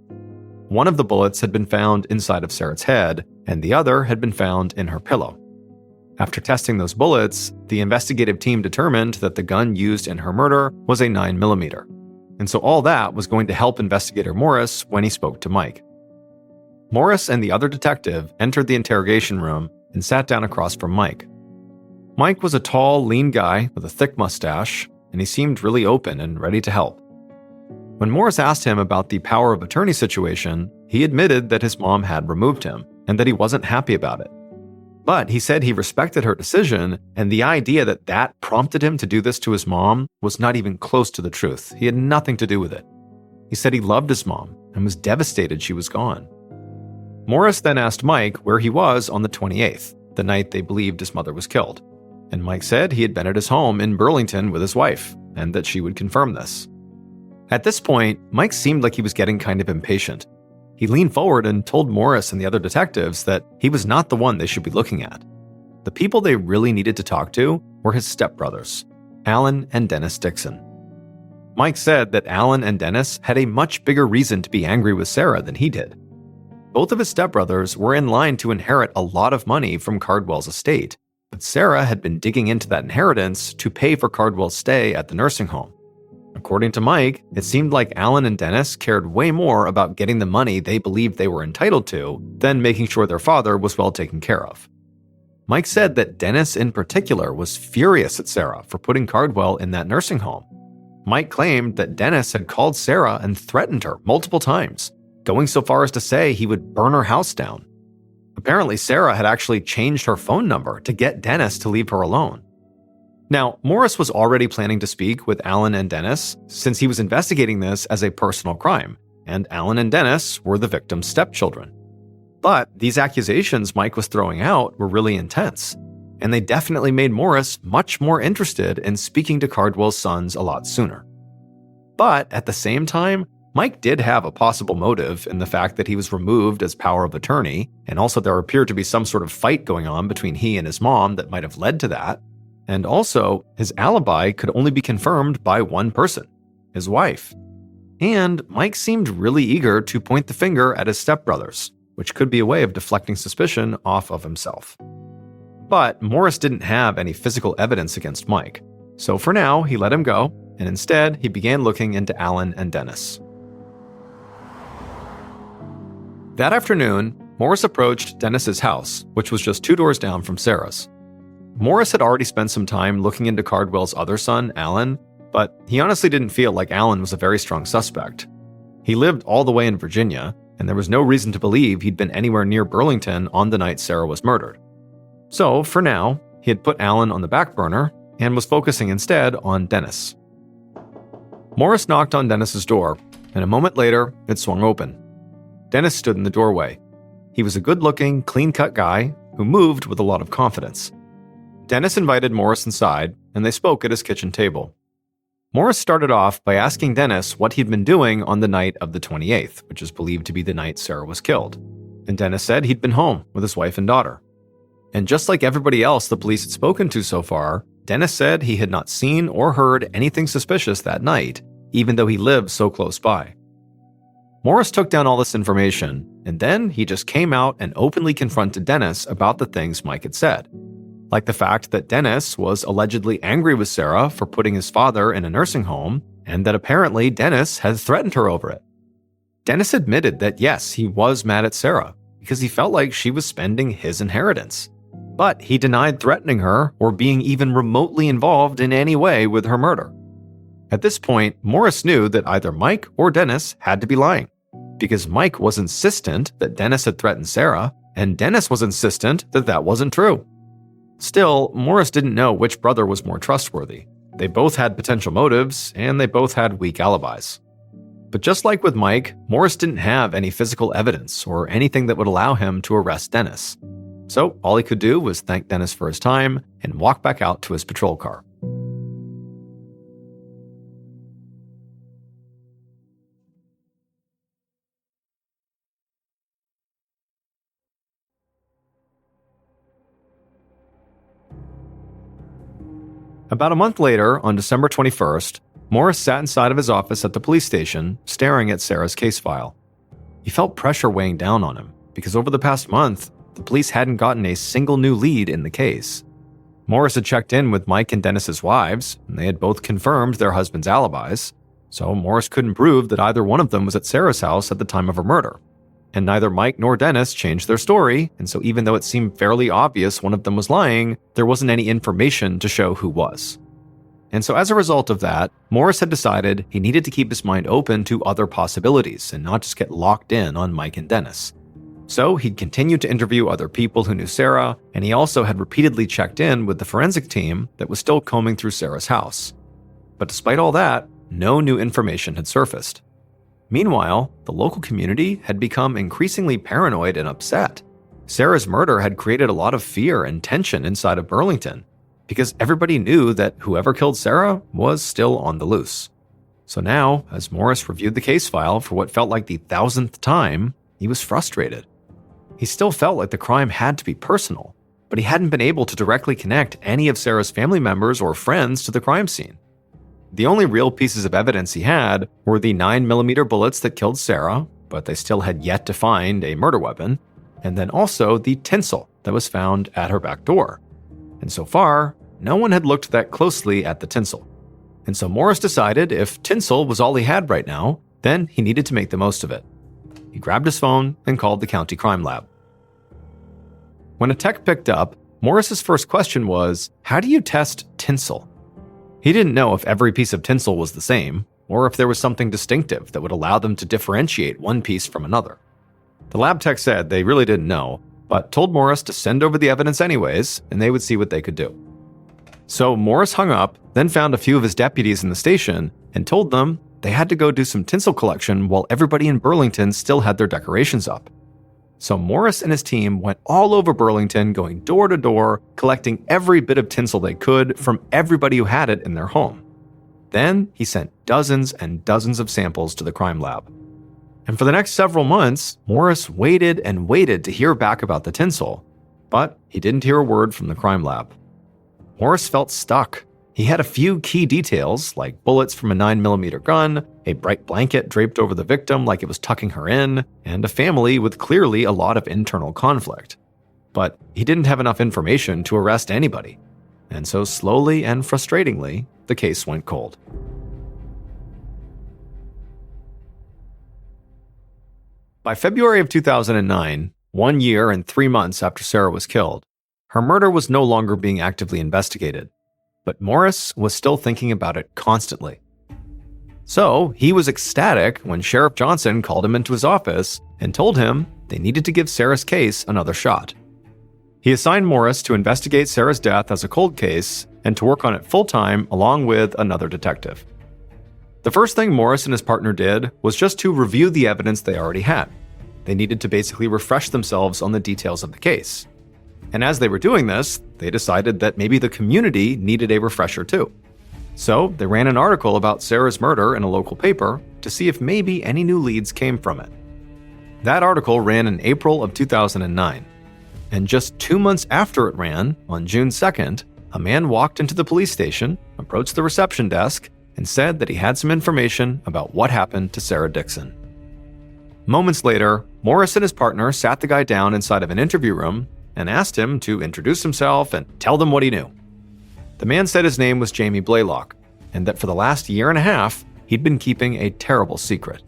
One of the bullets had been found inside of Sarah's head, and the other had been found in her pillow. After testing those bullets, the investigative team determined that the gun used in her murder was a 9mm. And so all that was going to help investigator Morris when he spoke to Mike. Morris and the other detective entered the interrogation room and sat down across from Mike. Mike was a tall, lean guy with a thick mustache, and he seemed really open and ready to help. When Morris asked him about the power of attorney situation, he admitted that his mom had removed him and that he wasn't happy about it. But he said he respected her decision, and the idea that that prompted him to do this to his mom was not even close to the truth. He had nothing to do with it. He said he loved his mom and was devastated she was gone. Morris then asked Mike where he was on the 28th, the night they believed his mother was killed. And Mike said he had been at his home in Burlington with his wife, and that she would confirm this. At this point, Mike seemed like he was getting kind of impatient. He leaned forward and told Morris and the other detectives that he was not the one they should be looking at. The people they really needed to talk to were his stepbrothers, Alan and Dennis Dixon. Mike said that Alan and Dennis had a much bigger reason to be angry with Sarah than he did. Both of his stepbrothers were in line to inherit a lot of money from Cardwell's estate, but Sarah had been digging into that inheritance to pay for Cardwell's stay at the nursing home. According to Mike, it seemed like Alan and Dennis cared way more about getting the money they believed they were entitled to than making sure their father was well taken care of. Mike said that Dennis in particular was furious at Sarah for putting Cardwell in that nursing home. Mike claimed that Dennis had called Sarah and threatened her multiple times, going so far as to say he would burn her house down. Apparently, Sarah had actually changed her phone number to get Dennis to leave her alone. Now, Morris was already planning to speak with Alan and Dennis since he was investigating this as a personal crime, and Alan and Dennis were the victim's stepchildren. But these accusations Mike was throwing out were really intense, and they definitely made Morris much more interested in speaking to Cardwell's sons a lot sooner. But at the same time, Mike did have a possible motive in the fact that he was removed as power of attorney, and also there appeared to be some sort of fight going on between he and his mom that might have led to that. And also, his alibi could only be confirmed by one person, his wife. And Mike seemed really eager to point the finger at his stepbrothers, which could be a way of deflecting suspicion off of himself. But Morris didn't have any physical evidence against Mike, so for now he let him go, and instead he began looking into Alan and Dennis. That afternoon, Morris approached Dennis's house, which was just 2 doors down from Sarah's. Morris had already spent some time looking into Cardwell's other son, Alan, but he honestly didn't feel like Alan was a very strong suspect. He lived all the way in Virginia, and there was no reason to believe he'd been anywhere near Burlington on the night Sarah was murdered. So, for now, he had put Alan on the back burner and was focusing instead on Dennis. Morris knocked on Dennis's door, and a moment later, it swung open. Dennis stood in the doorway. He was a good-looking, clean-cut guy who moved with a lot of confidence. Dennis invited Morris inside, and they spoke at his kitchen table. Morris started off by asking Dennis what he'd been doing on the night of the 28th, which is believed to be the night Sarah was killed. And Dennis said he'd been home with his wife and daughter. And just like everybody else the police had spoken to so far, Dennis said he had not seen or heard anything suspicious that night, even though he lived so close by. Morris took down all this information, and then he just came out and openly confronted Dennis about the things Mike had said. Like the fact that Dennis was allegedly angry with Sarah for putting his father in a nursing home, and that apparently Dennis had threatened her over it. Dennis admitted that yes, he was mad at Sarah, because he felt like she was spending his inheritance. But he denied threatening her or being even remotely involved in any way with her murder. At this point, Morris knew that either Mike or Dennis had to be lying, because Mike was insistent that Dennis had threatened Sarah, and Dennis was insistent that that wasn't true. Still, Morris didn't know which brother was more trustworthy. They both had potential motives, and they both had weak alibis. But just like with Mike, Morris didn't have any physical evidence or anything that would allow him to arrest Dennis. So all he could do was thank Dennis for his time and walk back out to his patrol car. About a month later, on December 21st, Morris sat inside of his office at the police station, staring at Sarah's case file. He felt pressure weighing down on him, because over the past month, the police hadn't gotten a single new lead in the case. Morris had checked in with Mike and Dennis's wives, and they had both confirmed their husbands' alibis, so Morris couldn't prove that either one of them was at Sarah's house at the time of her murder. And neither Mike nor Dennis changed their story, and so even though it seemed fairly obvious one of them was lying, there wasn't any information to show who was. And so as a result of that, Morris had decided he needed to keep his mind open to other possibilities and not just get locked in on Mike and Dennis. So he'd continued to interview other people who knew Sarah, and he also had repeatedly checked in with the forensic team that was still combing through Sarah's house. But despite all that, no new information had surfaced. Meanwhile, the local community had become increasingly paranoid and upset. Sarah's murder had created a lot of fear and tension inside of Burlington, because everybody knew that whoever killed Sarah was still on the loose. So now, as Morris reviewed the case file for what felt like the 1,000th time, he was frustrated. He still felt like the crime had to be personal, but he hadn't been able to directly connect any of Sarah's family members or friends to the crime scene. The only real pieces of evidence he had were the 9mm bullets that killed Sarah, but they still had yet to find a murder weapon, and then also the tinsel that was found at her back door. And so far, no one had looked that closely at the tinsel. And so Morris decided if tinsel was all he had right now, then he needed to make the most of it. He grabbed his phone and called the county crime lab. When a tech picked up, Morris's first question was, how do you test tinsel? He didn't know if every piece of tinsel was the same, or if there was something distinctive that would allow them to differentiate one piece from another. The lab tech said they really didn't know, but told Morris to send over the evidence anyways, and they would see what they could do. So Morris hung up, then found a few of his deputies in the station, and told them they had to go do some tinsel collection while everybody in Burlington still had their decorations up. So Morris and his team went all over Burlington, going door to door, collecting every bit of tinsel they could from everybody who had it in their home. Then he sent dozens and dozens of samples to the crime lab. And for the next several months, Morris waited and waited to hear back about the tinsel, but he didn't hear a word from the crime lab. Morris felt stuck. He had a few key details, like bullets from a 9mm gun, a bright blanket draped over the victim like it was tucking her in, and a family with clearly a lot of internal conflict. But he didn't have enough information to arrest anybody. And so slowly and frustratingly, the case went cold. By February of 2009, 1 year and 3 months after Sarah was killed, her murder was no longer being actively investigated. But Morris was still thinking about it constantly. So he was ecstatic when Sheriff Johnson called him into his office and told him they needed to give Sarah's case another shot. He assigned Morris to investigate Sarah's death as a cold case and to work on it full-time along with another detective. The first thing Morris and his partner did was just to review the evidence they already had. They needed to basically refresh themselves on the details of the case. And as they were doing this, they decided that maybe the community needed a refresher too. So they ran an article about Sarah's murder in a local paper to see if maybe any new leads came from it. That article ran in April of 2009. And just 2 months after it ran, on June 2nd, a man walked into the police station, approached the reception desk, and said that he had some information about what happened to Sarah Dixon. Moments later, Morris and his partner sat the guy down inside of an interview room and asked him to introduce himself and tell them what he knew. The man said his name was Jamie Blaylock, and that for the last year and a half, he'd been keeping a terrible secret.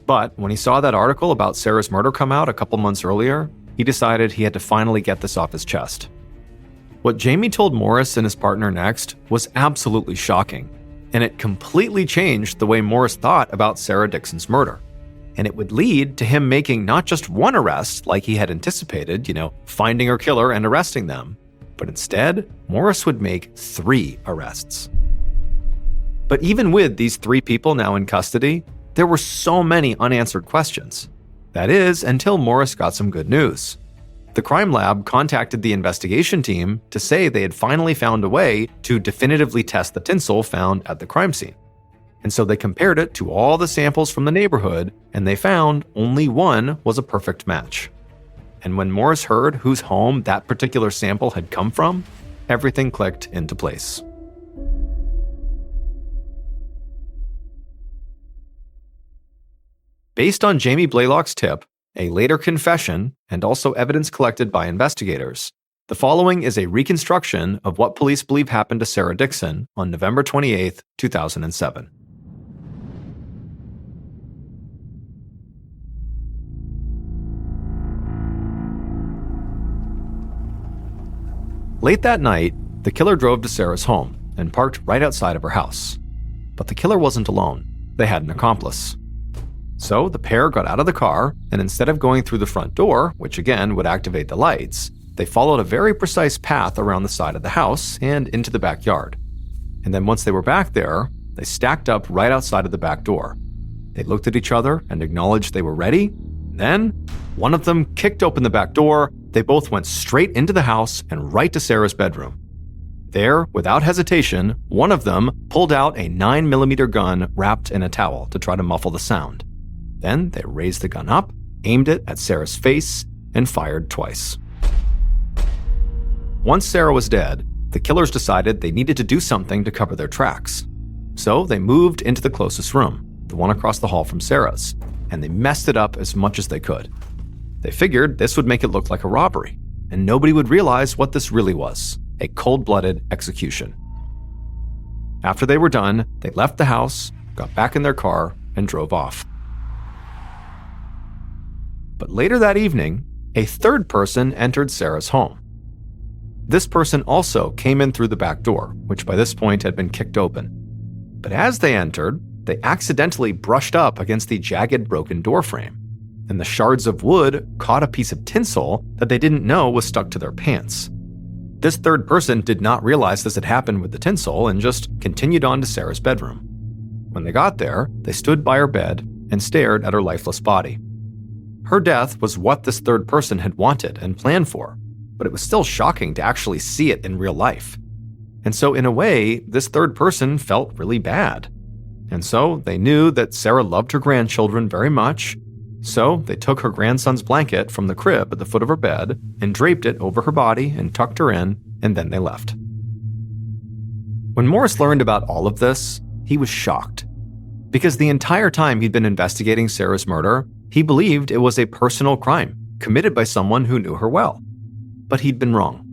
But when he saw that article about Sarah's murder come out a couple months earlier, he decided he had to finally get this off his chest. What Jamie told Morris and his partner next was absolutely shocking, and it completely changed the way Morris thought about Sarah Dixon's murder. And it would lead to him making not just one arrest like he had anticipated, finding her killer and arresting them, but instead, Morris would make 3 arrests. But even with these 3 people now in custody, there were so many unanswered questions. That is, until Morris got some good news. The crime lab contacted the investigation team to say they had finally found a way to definitively test the tinsel found at the crime scene. And so they compared it to all the samples from the neighborhood, and they found only one was a perfect match. And when Morris heard whose home that particular sample had come from, everything clicked into place. Based on Jamie Blaylock's tip, a later confession, and also evidence collected by investigators, the following is a reconstruction of what police believe happened to Sarah Dixon on November 28, 2007. Late that night, the killer drove to Sarah's home and parked right outside of her house. But the killer wasn't alone. They had an accomplice. So the pair got out of the car, and instead of going through the front door, which again would activate the lights, they followed a very precise path around the side of the house and into the backyard. And then once they were back there, they stacked up right outside of the back door. They looked at each other and acknowledged they were ready. Then, one of them kicked open the back door. They both went straight into the house and right to Sarah's bedroom. There, without hesitation, one of them pulled out a 9mm gun wrapped in a towel to try to muffle the sound. Then they raised the gun up, aimed it at Sarah's face, and fired twice. Once Sarah was dead, the killers decided they needed to do something to cover their tracks. So they moved into the closest room, the one across the hall from Sarah's, and they messed it up as much as they could. They figured this would make it look like a robbery, and nobody would realize what this really was, a cold-blooded execution. After they were done, they left the house, got back in their car, and drove off. But later that evening, a third person entered Sarah's home. This person also came in through the back door, which by this point had been kicked open. But as they entered, they accidentally brushed up against the jagged, broken door frame, and the shards of wood caught a piece of tinsel that they didn't know was stuck to their pants. This third person did not realize this had happened with the tinsel and just continued on to Sarah's bedroom. When they got there, they stood by her bed and stared at her lifeless body. Her death was what this third person had wanted and planned for, but it was still shocking to actually see it in real life. And so in a way, this third person felt really bad. And so they knew that Sarah loved her grandchildren very much, so they took her grandson's blanket from the crib at the foot of her bed and draped it over her body and tucked her in, and then they left. When Morris learned about all of this, he was shocked. Because the entire time he'd been investigating Sarah's murder, he believed it was a personal crime committed by someone who knew her well. But he'd been wrong.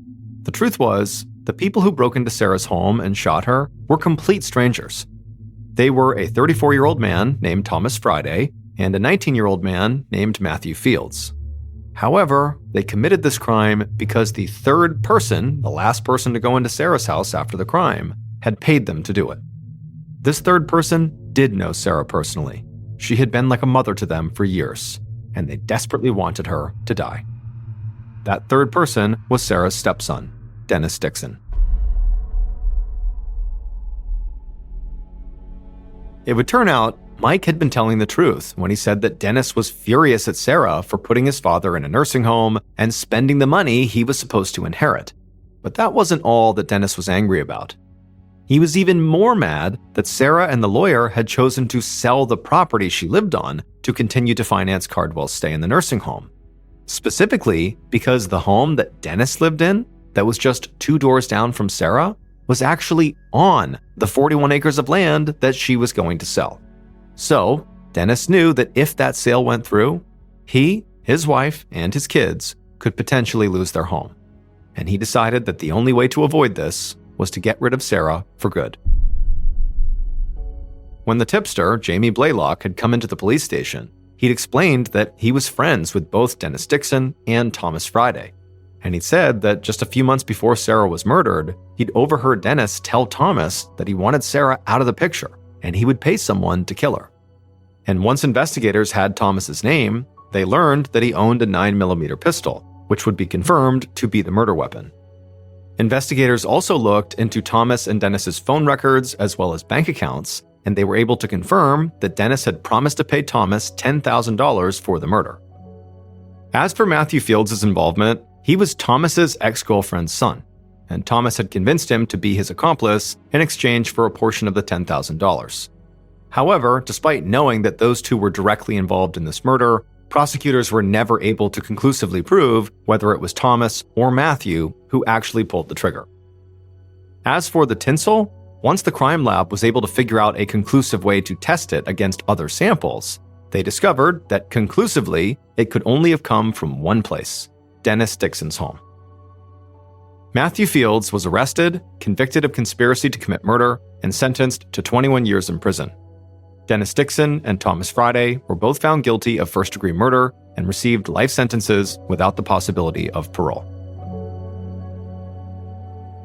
The truth was, the people who broke into Sarah's home and shot her were complete strangers. They were a 34-year-old man named Thomas Friday and a 19-year-old man named Matthew Fields. However, they committed this crime because the third person, the last person to go into Sarah's house after the crime, had paid them to do it. This third person did know Sarah personally. She had been like a mother to them for years, and they desperately wanted her to die. That third person was Sarah's stepson, Dennis Dixon. It would turn out Mike had been telling the truth when he said that Dennis was furious at Sarah for putting his father in a nursing home and spending the money he was supposed to inherit. But that wasn't all that Dennis was angry about. He was even more mad that Sarah and the lawyer had chosen to sell the property she lived on to continue to finance Cardwell's stay in the nursing home. Specifically because the home that Dennis lived in, that was just 2 doors down from Sarah, was actually on the 41 acres of land that she was going to sell. So, Dennis knew that if that sale went through, he, his wife, and his kids could potentially lose their home. And he decided that the only way to avoid this was to get rid of Sarah for good. When the tipster, Jamie Blaylock, had come into the police station, he'd explained that he was friends with both Dennis Dixon and Thomas Friday. And he'd said that just a few months before Sarah was murdered, he'd overheard Dennis tell Thomas that he wanted Sarah out of the picture, and he would pay someone to kill her. And once investigators had Thomas's name, they learned that he owned a 9mm pistol, which would be confirmed to be the murder weapon. Investigators also looked into Thomas and Dennis's phone records as well as bank accounts, and they were able to confirm that Dennis had promised to pay Thomas $10,000 for the murder. As for Matthew Fields' involvement, he was Thomas's ex-girlfriend's son, and Thomas had convinced him to be his accomplice in exchange for a portion of the $10,000. However, despite knowing that those two were directly involved in this murder, prosecutors were never able to conclusively prove whether it was Thomas or Matthew who actually pulled the trigger. As for the tinsel, once the crime lab was able to figure out a conclusive way to test it against other samples, they discovered that conclusively it could only have come from one place, Dennis Dixon's home. Matthew Fields was arrested, convicted of conspiracy to commit murder, and sentenced to 21 years in prison. Dennis Dixon and Thomas Friday were both found guilty of first-degree murder and received life sentences without the possibility of parole.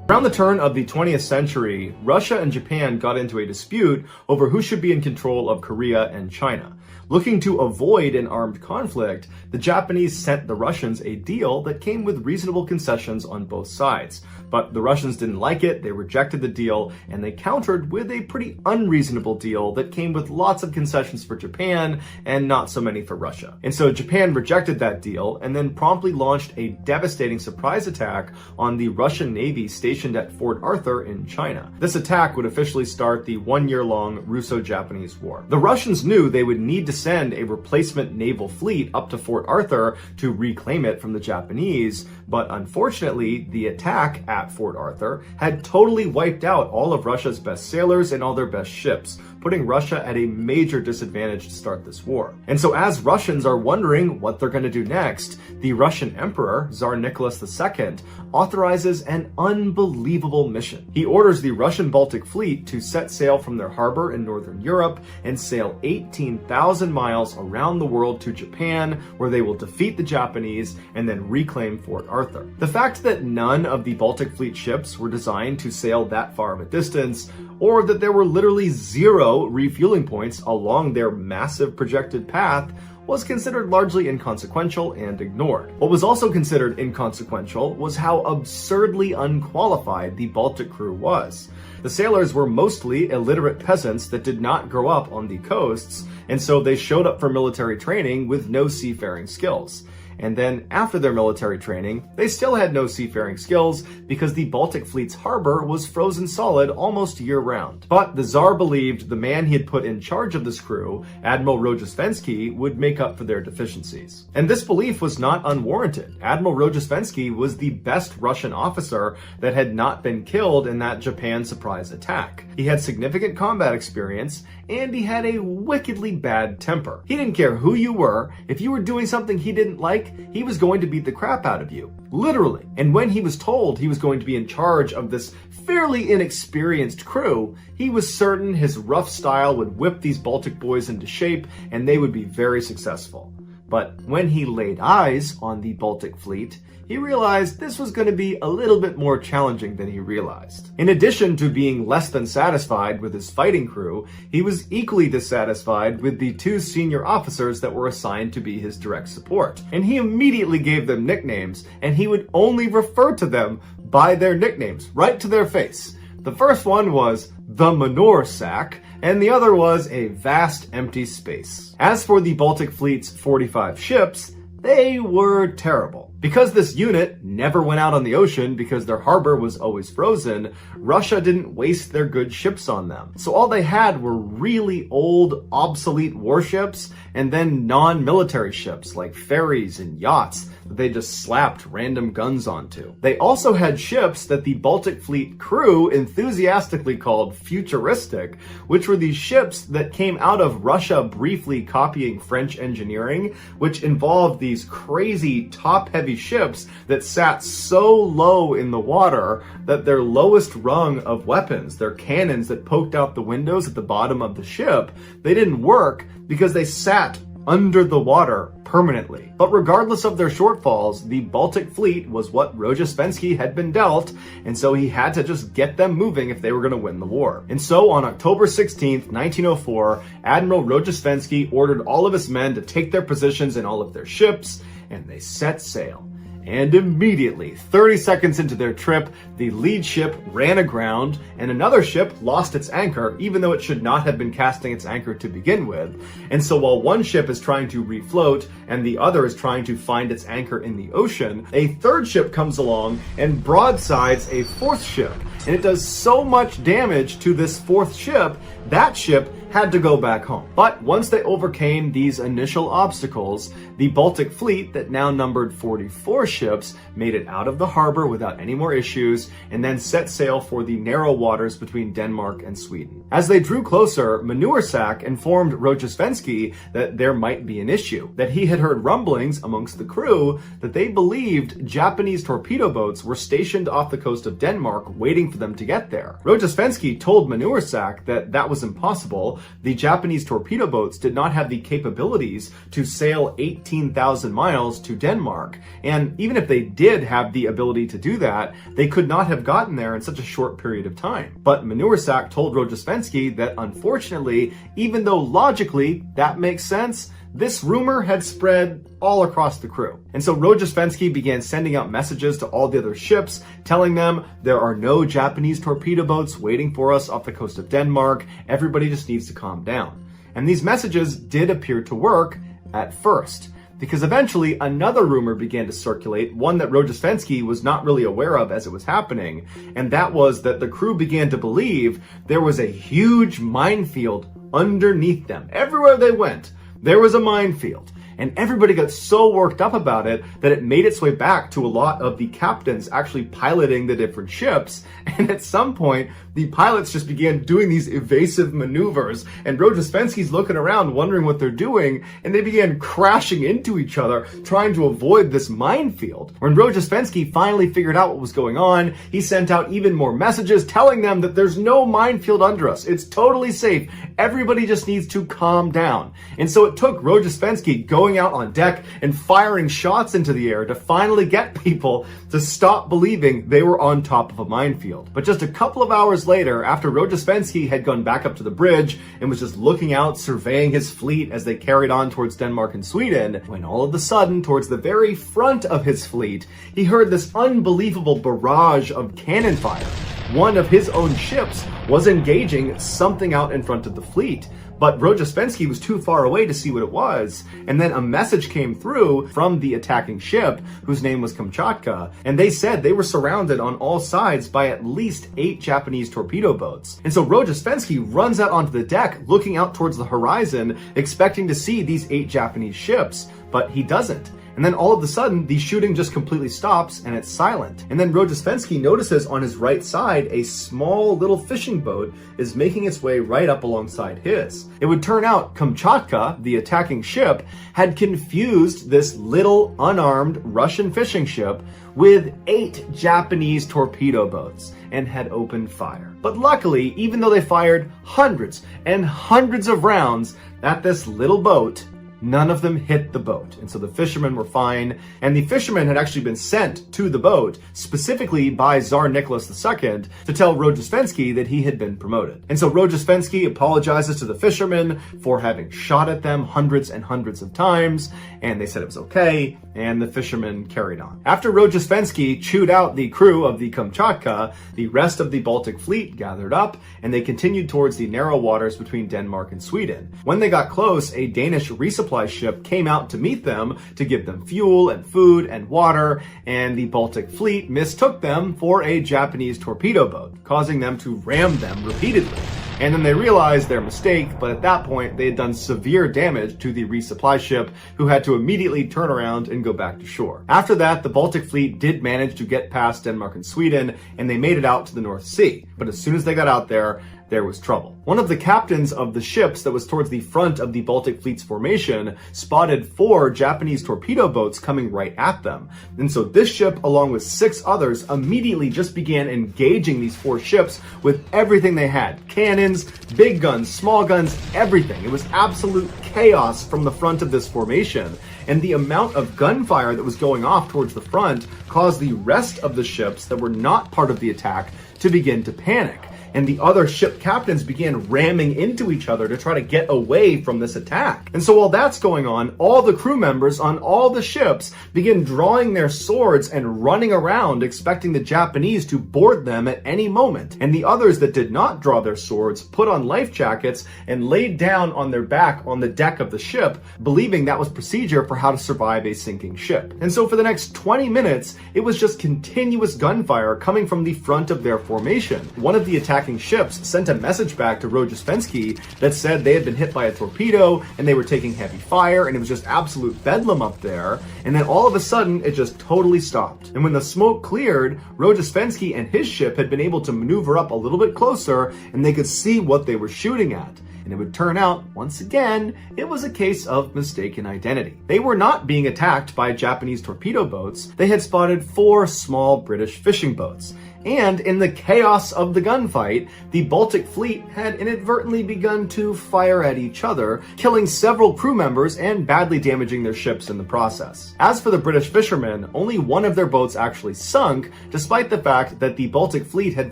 Around the turn of the 20th century, Russia and Japan got into a dispute over who should be in control of Korea and China. Looking to avoid an armed conflict, the Japanese sent the Russians a deal that came with reasonable concessions on both sides. But the Russians didn't like it, they rejected the deal, and they countered with a pretty unreasonable deal that came with lots of concessions for Japan and not so many for Russia. And so Japan rejected that deal and then promptly launched a devastating surprise attack on the Russian Navy stationed at Fort Arthur in China. This attack would officially start the one-year-long Russo-Japanese War. The Russians knew they would need to send a replacement naval fleet up to Fort Arthur to reclaim it from the Japanese, but unfortunately, the attack at Fort Arthur had totally wiped out all of Russia's best sailors and all their best ships, putting Russia at a major disadvantage to start this war. And so as Russians are wondering what they're going to do next, the Russian Emperor, Tsar Nicholas II, authorizes an unbelievable mission. He orders the Russian Baltic Fleet to set sail from their harbor in northern Europe and sail 18,000 miles around the world to Japan, where they will defeat the Japanese and then reclaim Fort Arthur. The fact that none of the Baltic Fleet ships were designed to sail that far of a distance, or that there were literally 0 refueling points along their massive projected path, was considered largely inconsequential and ignored. What was also considered inconsequential was how absurdly unqualified the Baltic crew was. The sailors were mostly illiterate peasants that did not grow up on the coasts, and so they showed up for military training with no seafaring skills. And then after their military training, they still had no seafaring skills because the Baltic Fleet's harbor was frozen solid almost year-round. But the Tsar believed the man he had put in charge of this crew, Admiral Rojesvenski, would make up for their deficiencies. And this belief was not unwarranted. Admiral Rojesvenski was the best Russian officer that had not been killed in that Japan surprise attack. He had significant combat experience, and he had a wickedly bad temper. He didn't care who you were. If you were doing something he didn't like, he was going to beat the crap out of you. Literally. And when he was told he was going to be in charge of this fairly inexperienced crew, he was certain his rough style would whip these Baltic boys into shape and they would be very successful. But when he laid eyes on the Baltic fleet, he realized this was going to be a little bit more challenging than he realized. In addition to being less than satisfied with his fighting crew, he was equally dissatisfied with the two senior officers that were assigned to be his direct support. And he immediately gave them nicknames, and he would only refer to them by their nicknames, right to their face. The first one was the manure sack, and the other was a vast empty space. As for the Baltic Fleet's 45 ships, they were terrible. Because this unit never went out on the ocean because their harbor was always frozen, Russia didn't waste their good ships on them. So all they had were really old, obsolete warships and then non-military ships like ferries and yachts that they just slapped random guns onto. They also had ships that the Baltic Fleet crew enthusiastically called futuristic, which were these ships that came out of Russia briefly copying French engineering, which involved these crazy top-heavy ships that sat so low in the water that their lowest rung of weapons, their cannons that poked out the windows at the bottom of the ship, they didn't work because they sat under the water permanently. But regardless of their shortfalls, the Baltic Fleet was what Rojesvenski had been dealt, and so he had to just get them moving if they were going to win the war. And so on October 16th, 1904, Admiral Rojesvenski ordered all of his men to take their positions in all of their ships, and they set sail. And immediately, 30 seconds into their trip, the lead ship ran aground, and another ship lost its anchor, even though it should not have been casting its anchor to begin with. And so while one ship is trying to refloat, and the other is trying to find its anchor in the ocean, a third ship comes along and broadsides a fourth ship. And it does so much damage to this fourth ship, that ship had to go back home. But once they overcame these initial obstacles, the Baltic Fleet, that now numbered 44 ships, made it out of the harbor without any more issues, and then set sail for the narrow waters between Denmark and Sweden. As they drew closer, Manursak informed Rojesvenski that there might be an issue, that he had heard rumblings amongst the crew that they believed Japanese torpedo boats were stationed off the coast of Denmark waiting for them to get there. Rojesvenski told Manursak that that was impossible. The Japanese torpedo boats did not have the capabilities to sail 18,000 miles to Denmark, and even if they did have the ability to do that, they could not have gotten there in such a short period of time. But Manursak told Rojesvenski that unfortunately, even though logically that makes sense, this rumor had spread all across the crew. And so Rojesvenski began sending out messages to all the other ships, telling them there are no Japanese torpedo boats waiting for us off the coast of Denmark. Everybody just needs to calm down. And these messages did appear to work at first, because eventually another rumor began to circulate, one that Rojesvenski was not really aware of as it was happening, and that was that the crew began to believe there was a huge minefield underneath them. Everywhere they went, there was a minefield. And everybody got so worked up about it that it made its way back to a lot of the captains actually piloting the different ships. And at some point, the pilots just began doing these evasive maneuvers, and Rojesvenski's looking around wondering what they're doing, and they began crashing into each other, trying to avoid this minefield. When Rojesvenski finally figured out what was going on, he sent out even more messages telling them that there's no minefield under us. It's totally safe. Everybody just needs to calm down. And so it took Rojesvenski going out on deck and firing shots into the air to finally get people to stop believing they were on top of a minefield. But just a couple of hours later, after Rojesvenski had gone back up to the bridge and was just looking out, surveying his fleet as they carried on towards Denmark and Sweden, when all of a sudden, towards the very front of his fleet, he heard this unbelievable barrage of cannon fire. one of his own ships was engaging something out in front of the fleet. But Rojesvenski was too far away to see what it was, and then a message came through from the attacking ship, whose name was Kamchatka, and they said they were surrounded on all sides by at least 8 Japanese torpedo boats. And so Rojesvenski runs out onto the deck, looking out towards the horizon, expecting to see these 8 Japanese ships, but he doesn't. And then all of a sudden, the shooting just completely stops and it's silent. And then Rojesvenski notices on his right side, a small little fishing boat is making its way right up alongside his. It would turn out Kamchatka, the attacking ship, had confused this little unarmed Russian fishing ship with 8 Japanese torpedo boats and had opened fire. But luckily, even though they fired hundreds and hundreds of rounds at this little boat, none of them hit the boat. And so the fishermen were fine. And the fishermen had actually been sent to the boat specifically by Tsar Nicholas II to tell Rojesvenski that he had been promoted. And so Rojesvenski apologizes to the fishermen for having shot at them hundreds and hundreds of times. And they said it was okay. And the fishermen carried on. After Rojesvenski chewed out the crew of the Kamchatka, the rest of the Baltic fleet gathered up and they continued towards the narrow waters between Denmark and Sweden. When they got close, a Danish resupply ship came out to meet them to give them fuel and food and water, and the Baltic fleet mistook them for a Japanese torpedo boat, causing them to ram them repeatedly. And then they realized their mistake, but at that point they had done severe damage to the resupply ship, who had to immediately turn around and go back to shore. After that, the Baltic fleet did manage to get past Denmark and Sweden, and they made it out to the North Sea. But as soon as they got out there was trouble. One of the captains of the ships that was towards the front of the Baltic fleet's formation spotted 4 Japanese torpedo boats coming right at them. And so this ship, along with 6 others, immediately just began engaging these 4 ships with everything they had. Cannons, big guns, small guns, everything. It was absolute chaos from the front of this formation. And the amount of gunfire that was going off towards the front caused the rest of the ships that were not part of the attack to begin to panic. And the other ship captains began ramming into each other to try to get away from this attack. And so while that's going on, all the crew members on all the ships begin drawing their swords and running around, expecting the Japanese to board them at any moment. And the others that did not draw their swords put on life jackets and laid down on their back on the deck of the ship, believing that was procedure for how to survive a sinking ship. And so for the next 20 minutes, it was just continuous gunfire coming from the front of their formation. One of the attacking ships sent a message back to Rojesvenski that said they had been hit by a torpedo and they were taking heavy fire and it was just absolute bedlam up there. And then all of a sudden it just totally stopped. And when the smoke cleared, Rojesvenski and his ship had been able to maneuver up a little bit closer and they could see what they were shooting at. And it would turn out, once again, it was a case of mistaken identity. They were not being attacked by Japanese torpedo boats. They had spotted 4 small British fishing boats. And in the chaos of the gunfight, the Baltic fleet had inadvertently begun to fire at each other, killing several crew members and badly damaging their ships in the process. As for the British fishermen, only one of their boats actually sunk, despite the fact that the Baltic fleet had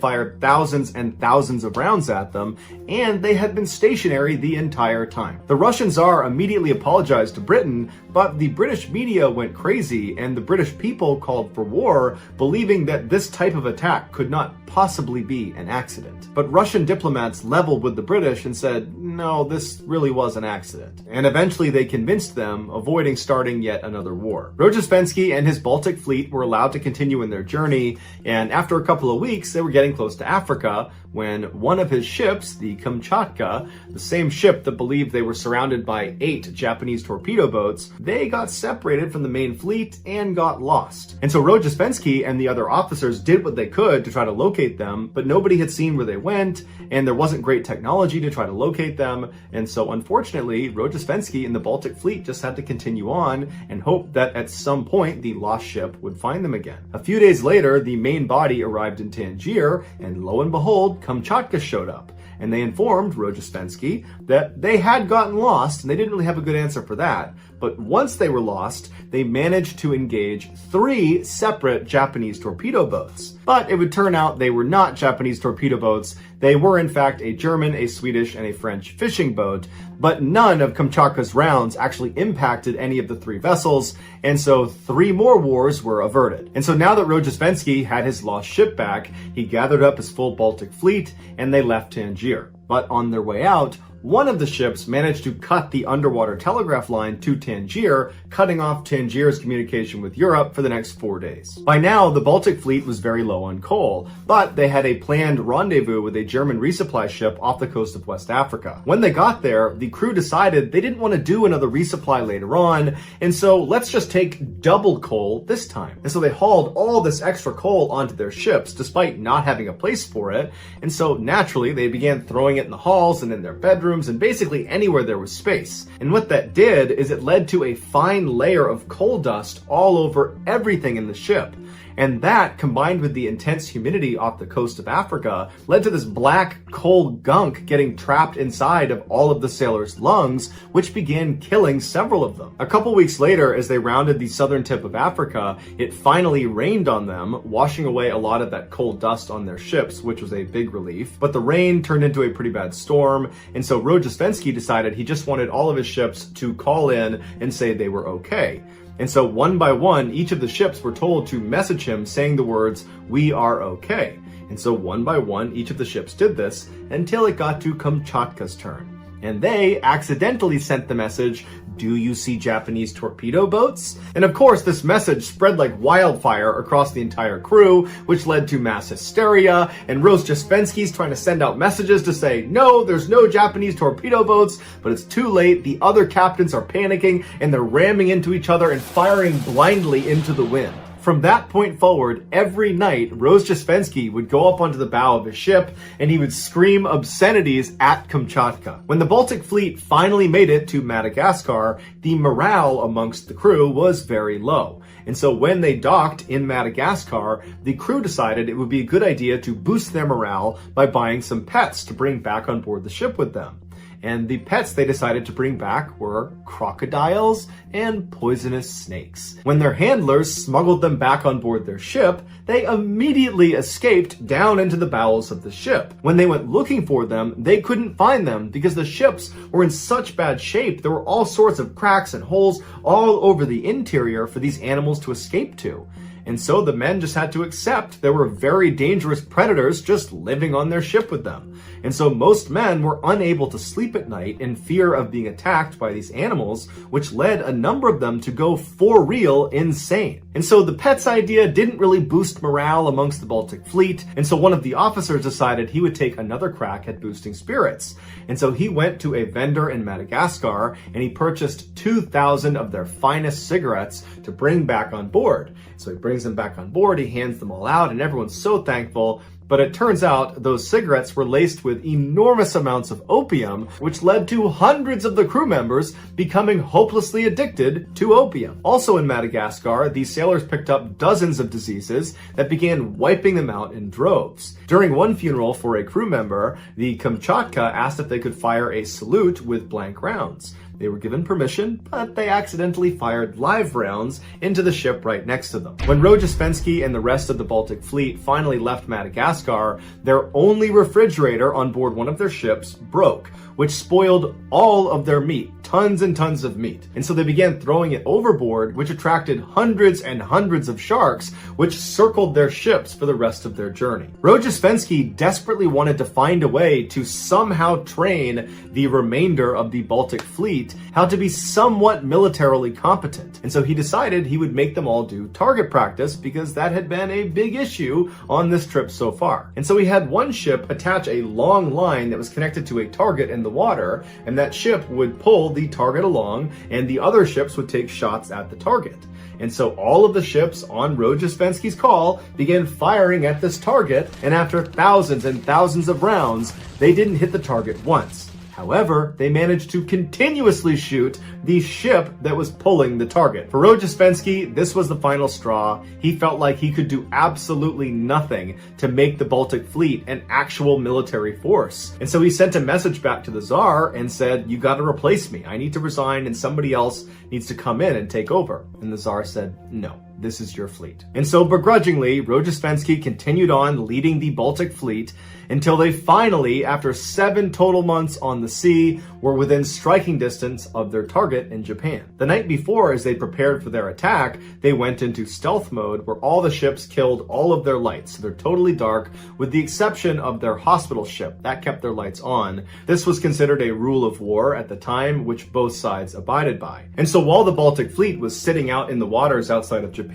fired thousands and thousands of rounds at them, and they had been stationary the entire time. The Russian Tsar immediately apologized to Britain, but the British media went crazy, and the British people called for war, believing that this type of attack could not possibly be an accident. But Russian diplomats leveled with the British and said, no, this really was an accident. And eventually they convinced them, avoiding starting yet another war. Rojesvenski and his Baltic fleet were allowed to continue in their journey, and after a couple of weeks, they were getting close to Africa when one of his ships, the Kamchatka, the same ship that believed they were surrounded by 8 Japanese torpedo boats, they got separated from the main fleet and got lost. And so Rojesvenski and the other officers did what they could to try to locate them, but nobody had seen where they went, and there wasn't great technology to try to locate them. And so unfortunately, Rojesvenski and the Baltic fleet just had to continue on and hope that at some point the lost ship would find them again. A few days later, the main body arrived in Tangier, and lo and behold, Kamchatka showed up. And they informed Rojesvenski that they had gotten lost, and they didn't really have a good answer for that. But once they were lost, they managed to engage 3 separate Japanese torpedo boats. But it would turn out they were not Japanese torpedo boats. They were in fact a German, a Swedish, and a French fishing boat, but none of Kamchatka's rounds actually impacted any of the 3 vessels, and so 3 more wars were averted. And so now that Rojesvenski had his lost ship back, he gathered up his full Baltic fleet, and they left Tangier. But on their way out, one of the ships managed to cut the underwater telegraph line to Tangier, cutting off Tangier's communication with Europe for the next 4 days. By now, the Baltic fleet was very low on coal, but they had a planned rendezvous with a German resupply ship off the coast of West Africa. When they got there, the crew decided they didn't want to do another resupply later on, and so let's just take double coal this time. And so they hauled all this extra coal onto their ships, despite not having a place for it, and so naturally they began throwing it in the halls and in their bedrooms and basically anywhere there was space. And what that did is it led to a fine layer of coal dust all over everything in the ship. And that, combined with the intense humidity off the coast of Africa, led to this black coal gunk getting trapped inside of all of the sailors' lungs, which began killing several of them. A couple weeks later, as they rounded the southern tip of Africa, it finally rained on them, washing away a lot of that coal dust on their ships, which was a big relief. But the rain turned into a pretty bad storm, and so Rojesvenski decided he just wanted all of his ships to call in and say they were okay. And so one by one, each of the ships were told to message him saying the words, "We are okay." And so one by one, each of the ships did this until it got to Kamchatka's turn. And they accidentally sent the message, "Do you see Japanese torpedo boats?" And of course, this message spread like wildfire across the entire crew, which led to mass hysteria, and Rojesvenski's trying to send out messages to say, "No, there's no Japanese torpedo boats," but it's too late. The other captains are panicking, and they're ramming into each other and firing blindly into the wind. From that point forward, every night, Rojesvenski would go up onto the bow of his ship and he would scream obscenities at Kamchatka. When the Baltic fleet finally made it to Madagascar, the morale amongst the crew was very low. And so when they docked in Madagascar, the crew decided it would be a good idea to boost their morale by buying some pets to bring back on board the ship with them. And the pets they decided to bring back were crocodiles and poisonous snakes. When their handlers smuggled them back on board their ship, they immediately escaped down into the bowels of the ship. When they went looking for them, they couldn't find them because the ships were in such bad shape. There were all sorts of cracks and holes all over the interior for these animals to escape to. And so the men just had to accept there were very dangerous predators just living on their ship with them. And so most men were unable to sleep at night in fear of being attacked by these animals, which led a number of them to go for real insane. And so the pets idea didn't really boost morale amongst the Baltic fleet, and so one of the officers decided he would take another crack at boosting spirits. And so he went to a vendor in Madagascar and he purchased 2,000 of their finest cigarettes to bring back on board. So he brings them back on board, he hands them all out, and everyone's so thankful. But it turns out those cigarettes were laced with enormous amounts of opium, which led to hundreds of the crew members becoming hopelessly addicted to opium. Also in Madagascar, these sailors picked up dozens of diseases that began wiping them out in droves. During one funeral for a crew member, the Kamchatka asked if they could fire a salute with blank rounds. They were given permission, but they accidentally fired live rounds into the ship right next to them. When Rojesvenski and the rest of the Baltic fleet finally left Madagascar, their only refrigerator on board one of their ships broke, which spoiled all of their meat, tons and tons of meat. And so they began throwing it overboard, which attracted hundreds and hundreds of sharks, which circled their ships for the rest of their journey. Rojesvenski desperately wanted to find a way to somehow train the remainder of the Baltic fleet how to be somewhat militarily competent. And so he decided he would make them all do target practice because that had been a big issue on this trip so far. And so he had one ship attach a long line that was connected to a target in the water, and that ship would pull the target along and the other ships would take shots at the target. And so all of the ships on Rojesvenski's call began firing at this target, and after thousands and thousands of rounds, they didn't hit the target once. However, they managed to continuously shoot the ship that was pulling the target. For Rojesvenski, this was the final straw. He felt like he could do absolutely nothing to make the Baltic Fleet an actual military force. And so he sent a message back to the Tsar and said, "You got to replace me. I need to resign and somebody else needs to come in and take over." And the Tsar said, "No. This is your fleet." And so begrudgingly, Rojesvenski continued on leading the Baltic Fleet until they finally, after 7 total months on the sea, were within striking distance of their target in Japan. The night before, as they prepared for their attack, they went into stealth mode where all the ships killed all of their lights. So they're totally dark, with the exception of their hospital ship. That kept their lights on. This was considered a rule of war at the time, which both sides abided by. And so while the Baltic Fleet was sitting out in the waters outside of Japan,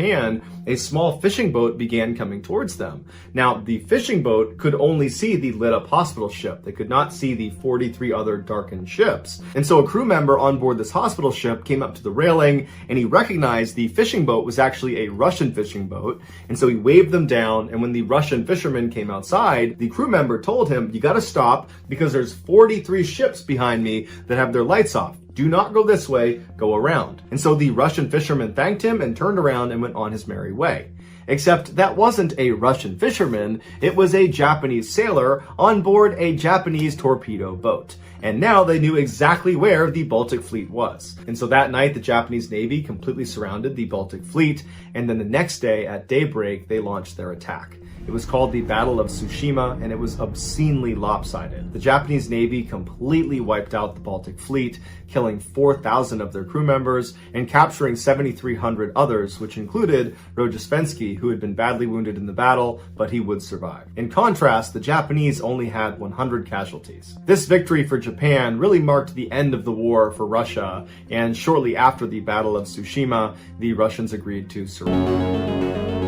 a small fishing boat began coming towards them. Now, the fishing boat could only see the lit up hospital ship. They could not see the 43 other darkened ships. And so a crew member on board this hospital ship came up to the railing and he recognized the fishing boat was actually a Russian fishing boat. And so he waved them down, and when the Russian fishermen came outside, the crew member told him, "You gotta stop because there's 43 ships behind me that have their lights off. Do not go this way, go around." And so the Russian fisherman thanked him and turned around and went on his merry way. Except that wasn't a Russian fisherman, it was a Japanese sailor on board a Japanese torpedo boat. And now they knew exactly where the Baltic Fleet was. And so that night, the Japanese Navy completely surrounded the Baltic Fleet, and then the next day at daybreak, they launched their attack. It was called the Battle of Tsushima, and it was obscenely lopsided. The Japanese Navy completely wiped out the Baltic Fleet, killing 4,000 of their crew members and capturing 7,300 others, which included Rojesvenski, who had been badly wounded in the battle, but he would survive. In contrast, the Japanese only had 100 casualties. This victory for Japan really marked the end of the war for Russia, and shortly after the Battle of Tsushima, the Russians agreed to surrender.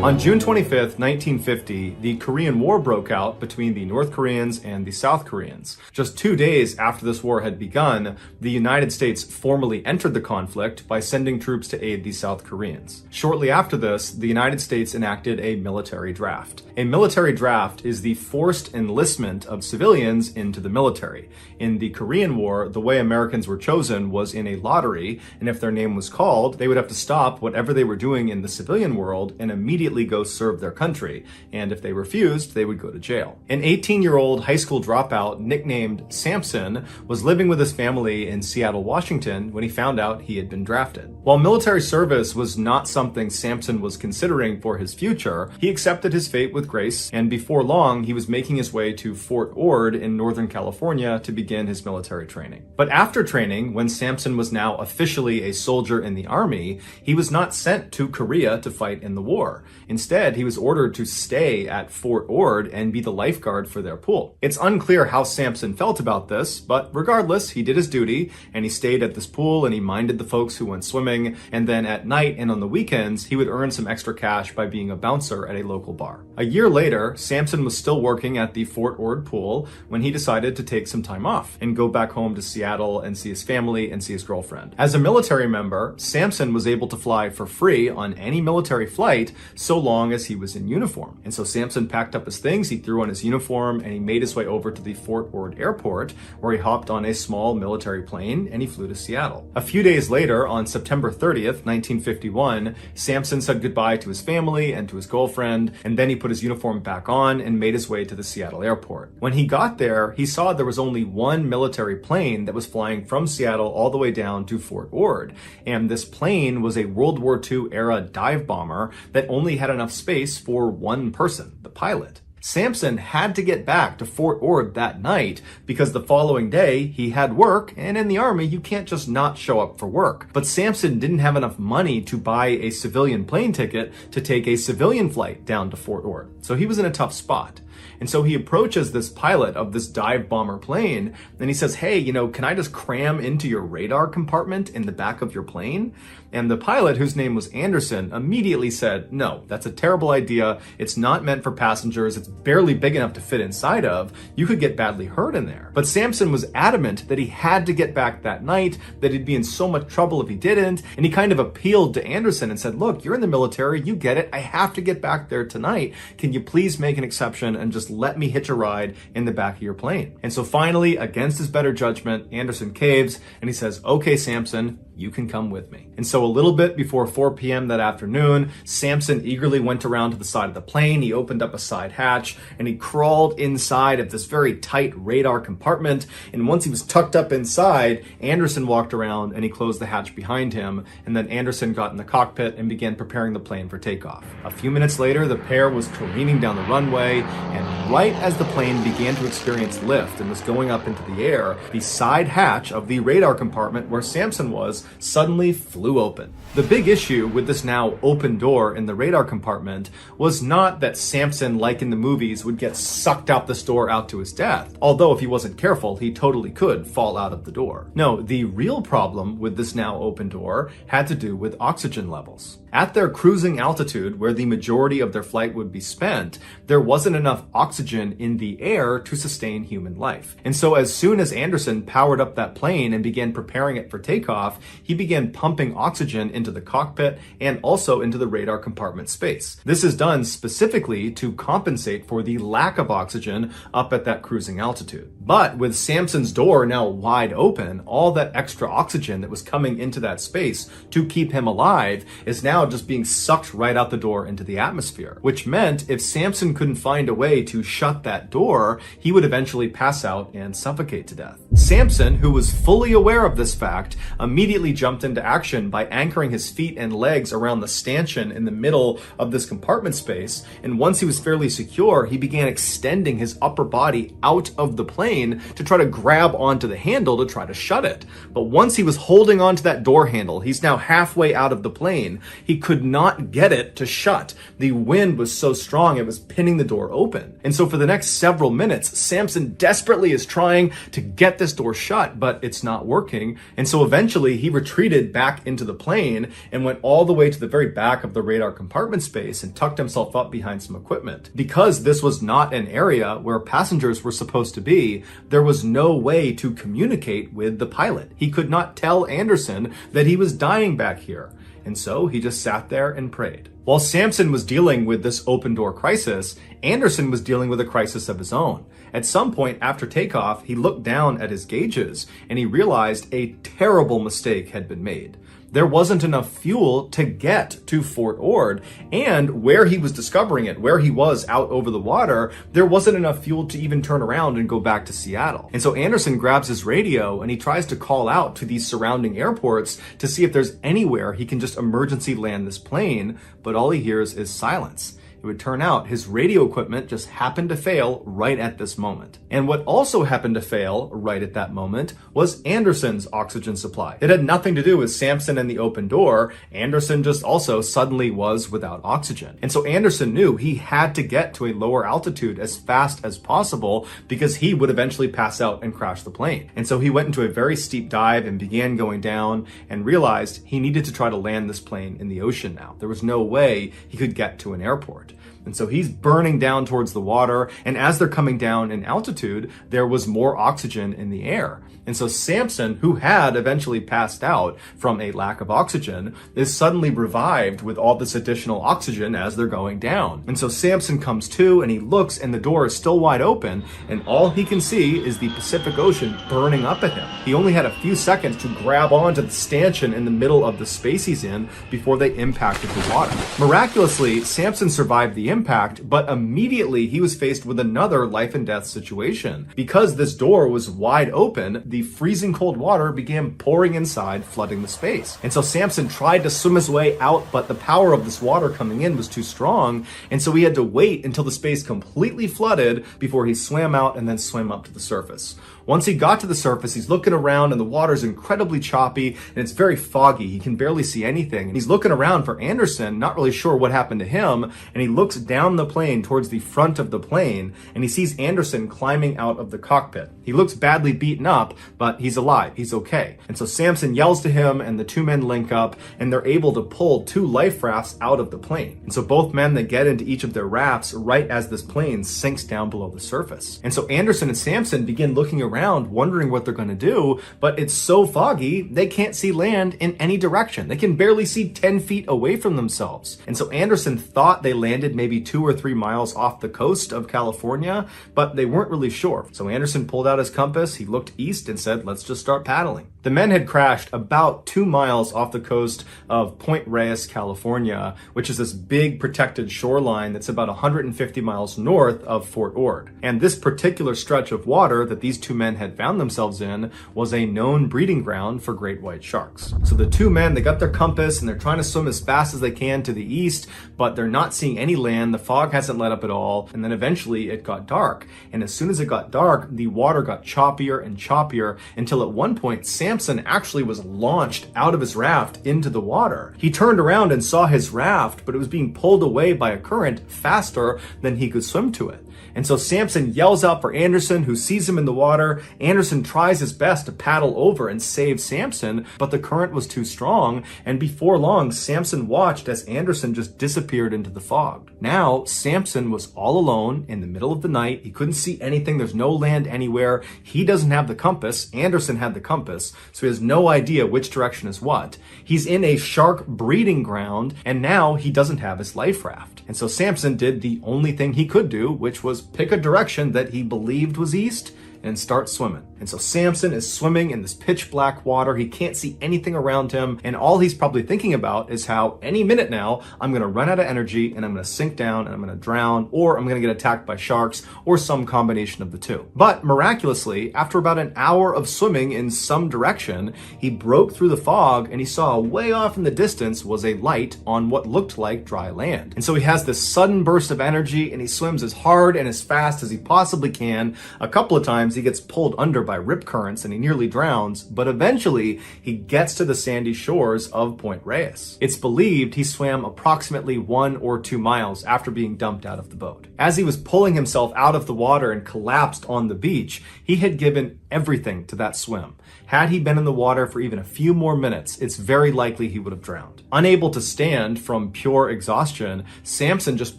On June 25th, 1950, the Korean War broke out between the North Koreans and the South Koreans. Just 2 days after this war had begun, the United States formally entered the conflict by sending troops to aid the South Koreans. Shortly after this, the United States enacted a military draft. A military draft is the forced enlistment of civilians into the military. In the Korean War, the way Americans were chosen was in a lottery, and if their name was called, they would have to stop whatever they were doing in the civilian world and immediately go serve their country, and if they refused, they would go to jail. An 18-year-old high school dropout nicknamed Samson was living with his family in Seattle, Washington when he found out he had been drafted. While military service was not something Samson was considering for his future, he accepted his fate with grace, and before long, he was making his way to Fort Ord in Northern California to begin his military training. But after training, when Samson was now officially a soldier in the army, he was not sent to Korea to fight in the war. Instead, he was ordered to stay at Fort Ord and be the lifeguard for their pool. It's unclear how Samson felt about this, but regardless, he did his duty, and he stayed at this pool and he minded the folks who went swimming, and then at night and on the weekends, he would earn some extra cash by being a bouncer at a local bar. A year later, Samson was still working at the Fort Ord pool when he decided to take some time off and go back home to Seattle and see his family and see his girlfriend. As a military member, Samson was able to fly for free on any military flight so long as he was in uniform. And so Samson packed up his things, he threw on his uniform, and he made his way over to the Fort Ord airport, where he hopped on a small military plane and he flew to Seattle. A few days later, on September 30th, 1951, Samson said goodbye to his family and to his girlfriend, and then he put his uniform back on and made his way to the Seattle airport. When he got there, he saw there was only one military plane that was flying from Seattle all the way down to Fort Ord, and this plane was a World War II era dive bomber that only had enough space for one person, the pilot. Samson had to get back to Fort Ord that night because the following day he had work, and in the army you can't just not show up for work. But Samson didn't have enough money to buy a civilian plane ticket to take a civilian flight down to Fort Ord. So he was in a tough spot. And so he approaches this pilot of this dive bomber plane and he says, "Hey, can I just cram into your radar compartment in the back of your plane?" And the pilot, whose name was Anderson, immediately said, "No, that's a terrible idea. It's not meant for passengers. It's barely big enough to fit inside of. You could get badly hurt in there." But Sampson was adamant that he had to get back that night, that he'd be in so much trouble if he didn't, and he kind of appealed to Anderson and said, "Look, you're in the military, you get it. I have to get back there tonight. Can you please make an exception and just let me hitch a ride in the back of your plane?" And so finally, against his better judgment, Anderson caves and he says, "Okay, Sampson, you can come with me." And so a little bit before 4 p.m. that afternoon, Sampson eagerly went around to the side of the plane. He opened up a side hatch and he crawled inside of this very tight radar compartment. And once he was tucked up inside, Anderson walked around and he closed the hatch behind him. And then Anderson got in the cockpit and began preparing the plane for takeoff. A few minutes later, the pair was careening down the runway, and right as the plane began to experience lift and was going up into the air, the side hatch of the radar compartment where Sampson was suddenly flew open. The big issue with this now open door in the radar compartment was not that Sampson, like in the movies, would get sucked out this door out to his death, although if he wasn't careful, he totally could fall out of the door. No, the real problem with this now open door had to do with oxygen levels. At their cruising altitude, where the majority of their flight would be spent, there wasn't enough oxygen in the air to sustain human life. And so as soon as Anderson powered up that plane and began preparing it for takeoff, he began pumping oxygen into the cockpit and also into the radar compartment space. This is done specifically to compensate for the lack of oxygen up at that cruising altitude. But with Sampson's door now wide open, all that extra oxygen that was coming into that space to keep him alive is now just being sucked right out the door into the atmosphere, which meant if Sampson couldn't find a way to shut that door, he would eventually pass out and suffocate to death. Sampson, who was fully aware of this fact, immediately jumped into action by anchoring his feet and legs around the stanchion in the middle of this compartment space, and once he was fairly secure, he began extending his upper body out of the plane to try to grab onto the handle to try to shut it. But once he was holding onto that door handle, he's now halfway out of the plane, he could not get it to shut. The wind was so strong it was pinning the door open. And so for the next several minutes, Sampson desperately is trying to get this door shut, but it's not working. And so eventually he retreated back into the plane and went all the way to the very back of the radar compartment space and tucked himself up behind some equipment. Because this was not an area where passengers were supposed to be, there was no way to communicate with the pilot. He could not tell Anderson that he was dying back here. And so he just sat there and prayed. While Sampson was dealing with this open door crisis, Anderson was dealing with a crisis of his own. At some point after takeoff, he looked down at his gauges and he realized a terrible mistake had been made. There wasn't enough fuel to get to Fort Ord, and where he was discovering it, where he was out over the water, there wasn't enough fuel to even turn around and go back to Seattle. And so Anderson grabs his radio and he tries to call out to these surrounding airports to see if there's anywhere he can just emergency land this plane, but all he hears is silence. It would turn out his radio equipment just happened to fail right at this moment. And what also happened to fail right at that moment was Anderson's oxygen supply. It had nothing to do with Sampson and the open door. Anderson just also suddenly was without oxygen. And so Anderson knew he had to get to a lower altitude as fast as possible because he would eventually pass out and crash the plane. And so he went into a very steep dive and began going down and realized he needed to try to land this plane in the ocean now. There was no way he could get to an airport. And so he's burning down towards the water, and as they're coming down in altitude, there was more oxygen in the air. And so Sampson, who had eventually passed out from a lack of oxygen, is suddenly revived with all this additional oxygen as they're going down. And so Sampson comes to, and he looks, and the door is still wide open, and all he can see is the Pacific Ocean burning up at him. He only had a few seconds to grab onto the stanchion in the middle of the space he's in before they impacted the water. Miraculously, Sampson survived the impact, but immediately he was faced with another life and death situation. Because this door was wide open, the freezing cold water began pouring inside, flooding the space. And so Sampson tried to swim his way out, but the power of this water coming in was too strong, and so he had to wait until the space completely flooded before he swam out and then swam up to the surface. Once he got to the surface, he's looking around and the water's incredibly choppy and it's very foggy. He can barely see anything. And he's looking around for Anderson, not really sure what happened to him, and he looks down the plane towards the front of the plane, and he sees Anderson climbing out of the cockpit. He looks badly beaten up, but he's alive. He's okay. And so Samson yells to him, and the two men link up, and they're able to pull 2 life rafts out of the plane. And so both men, they get into each of their rafts right as this plane sinks down below the surface. And so Anderson and Samson begin looking around, wondering what they're going to do, but it's so foggy, they can't see land in any direction. They can barely see 10 feet away from themselves. And so Anderson thought they landed maybe 2 or 3 miles off the coast of California, but they weren't really sure. So Anderson pulled out his compass, he looked east and said, let's just start paddling. The men had crashed about 2 miles off the coast of Point Reyes, California, which is this big protected shoreline that's about 150 miles north of Fort Ord. And this particular stretch of water that these two men had found themselves in was a known breeding ground for great white sharks. So the two men, they got their compass and they're trying to swim as fast as they can to the east, but they're not seeing any land. The fog hasn't let up at all. And then eventually it got dark. And as soon as it got dark, the water got choppier and choppier until at one point, Samson actually was launched out of his raft into the water. He turned around and saw his raft, but it was being pulled away by a current faster than he could swim to it. And so Samson yells out for Anderson, who sees him in the water. Anderson tries his best to paddle over and save Samson, but the current was too strong. And before long, Samson watched as Anderson just disappeared into the fog. Now, Samson was all alone in the middle of the night. He couldn't see anything. There's no land anywhere. He doesn't have the compass. Anderson had the compass, so he has no idea which direction is what. He's in a shark breeding ground, and now he doesn't have his life raft. And so Samson did the only thing he could do, which was pick a direction that he believed was east and start swimming. And so Samson is swimming in this pitch black water. He can't see anything around him. And all he's probably thinking about is how any minute now, I'm going to run out of energy and I'm going to sink down and I'm going to drown, or I'm going to get attacked by sharks, or some combination of the two. But miraculously, after about an hour of swimming in some direction, he broke through the fog and he saw way off in the distance was a light on what looked like dry land. And so he has this sudden burst of energy and he swims as hard and as fast as he possibly can. A couple of times he gets pulled under by rip currents and he nearly drowns, but eventually he gets to the sandy shores of Point Reyes. It's believed he swam approximately 1 or 2 miles after being dumped out of the boat. As he was pulling himself out of the water and collapsed on the beach, he had given everything to that swim. Had he been in the water for even a few more minutes, it's very likely he would have drowned. Unable to stand from pure exhaustion, Samson just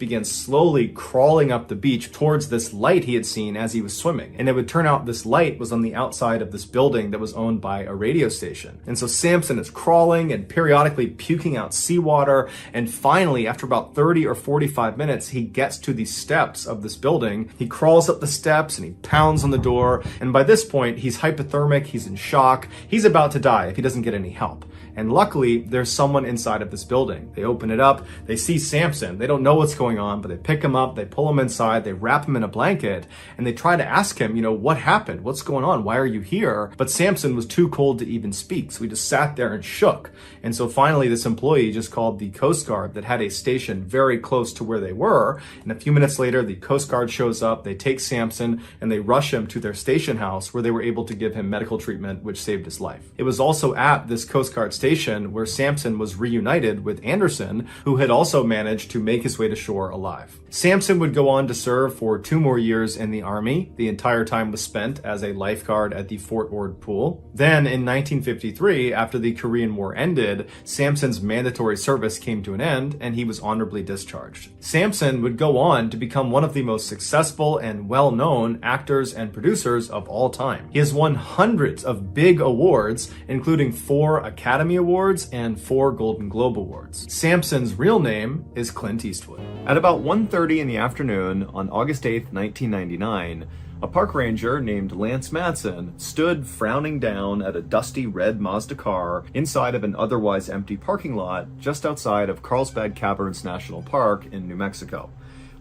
began slowly crawling up the beach towards this light he had seen as he was swimming. And it would turn out this light was on the outside of this building that was owned by a radio station. And so Samson is crawling and periodically puking out seawater. And finally, after about 30 or 45 minutes, he gets to the steps of this building. He crawls up the steps and he pounds on the door. And by this point, he's hypothermic, he's in shock. He's about to die if he doesn't get any help. And luckily, there's someone inside of this building. They open it up, they see Samson. They don't know what's going on, but they pick him up, they pull him inside, they wrap him in a blanket, and they try to ask him, what happened? What's going on? Why are you here? But Samson was too cold to even speak, so he just sat there and shook. And so finally, this employee just called the Coast Guard that had a station very close to where they were. And a few minutes later, the Coast Guard shows up, they take Samson, and they rush him to their station house where they were able to give him medical treatment, which saved his life. It was also at this Coast Guard station where Samson was reunited with Anderson, who had also managed to make his way to shore alive. Samson would go on to serve for 2 more years in the Army. The entire time was spent as a lifeguard at the Fort Ord pool. Then in 1953, after the Korean War ended, Samson's mandatory service came to an end and he was honorably discharged. Samson would go on to become one of the most successful and well-known actors and producers of all time. He has won hundreds of big awards, including 4 Academy Awards and 4 Golden Globe Awards. Samson's real name is Clint Eastwood. At about 1:30 in the afternoon on August 8th, 1999, a park ranger named Lance Madsen stood frowning down at a dusty red Mazda car inside of an otherwise empty parking lot just outside of Carlsbad Caverns National Park in New Mexico.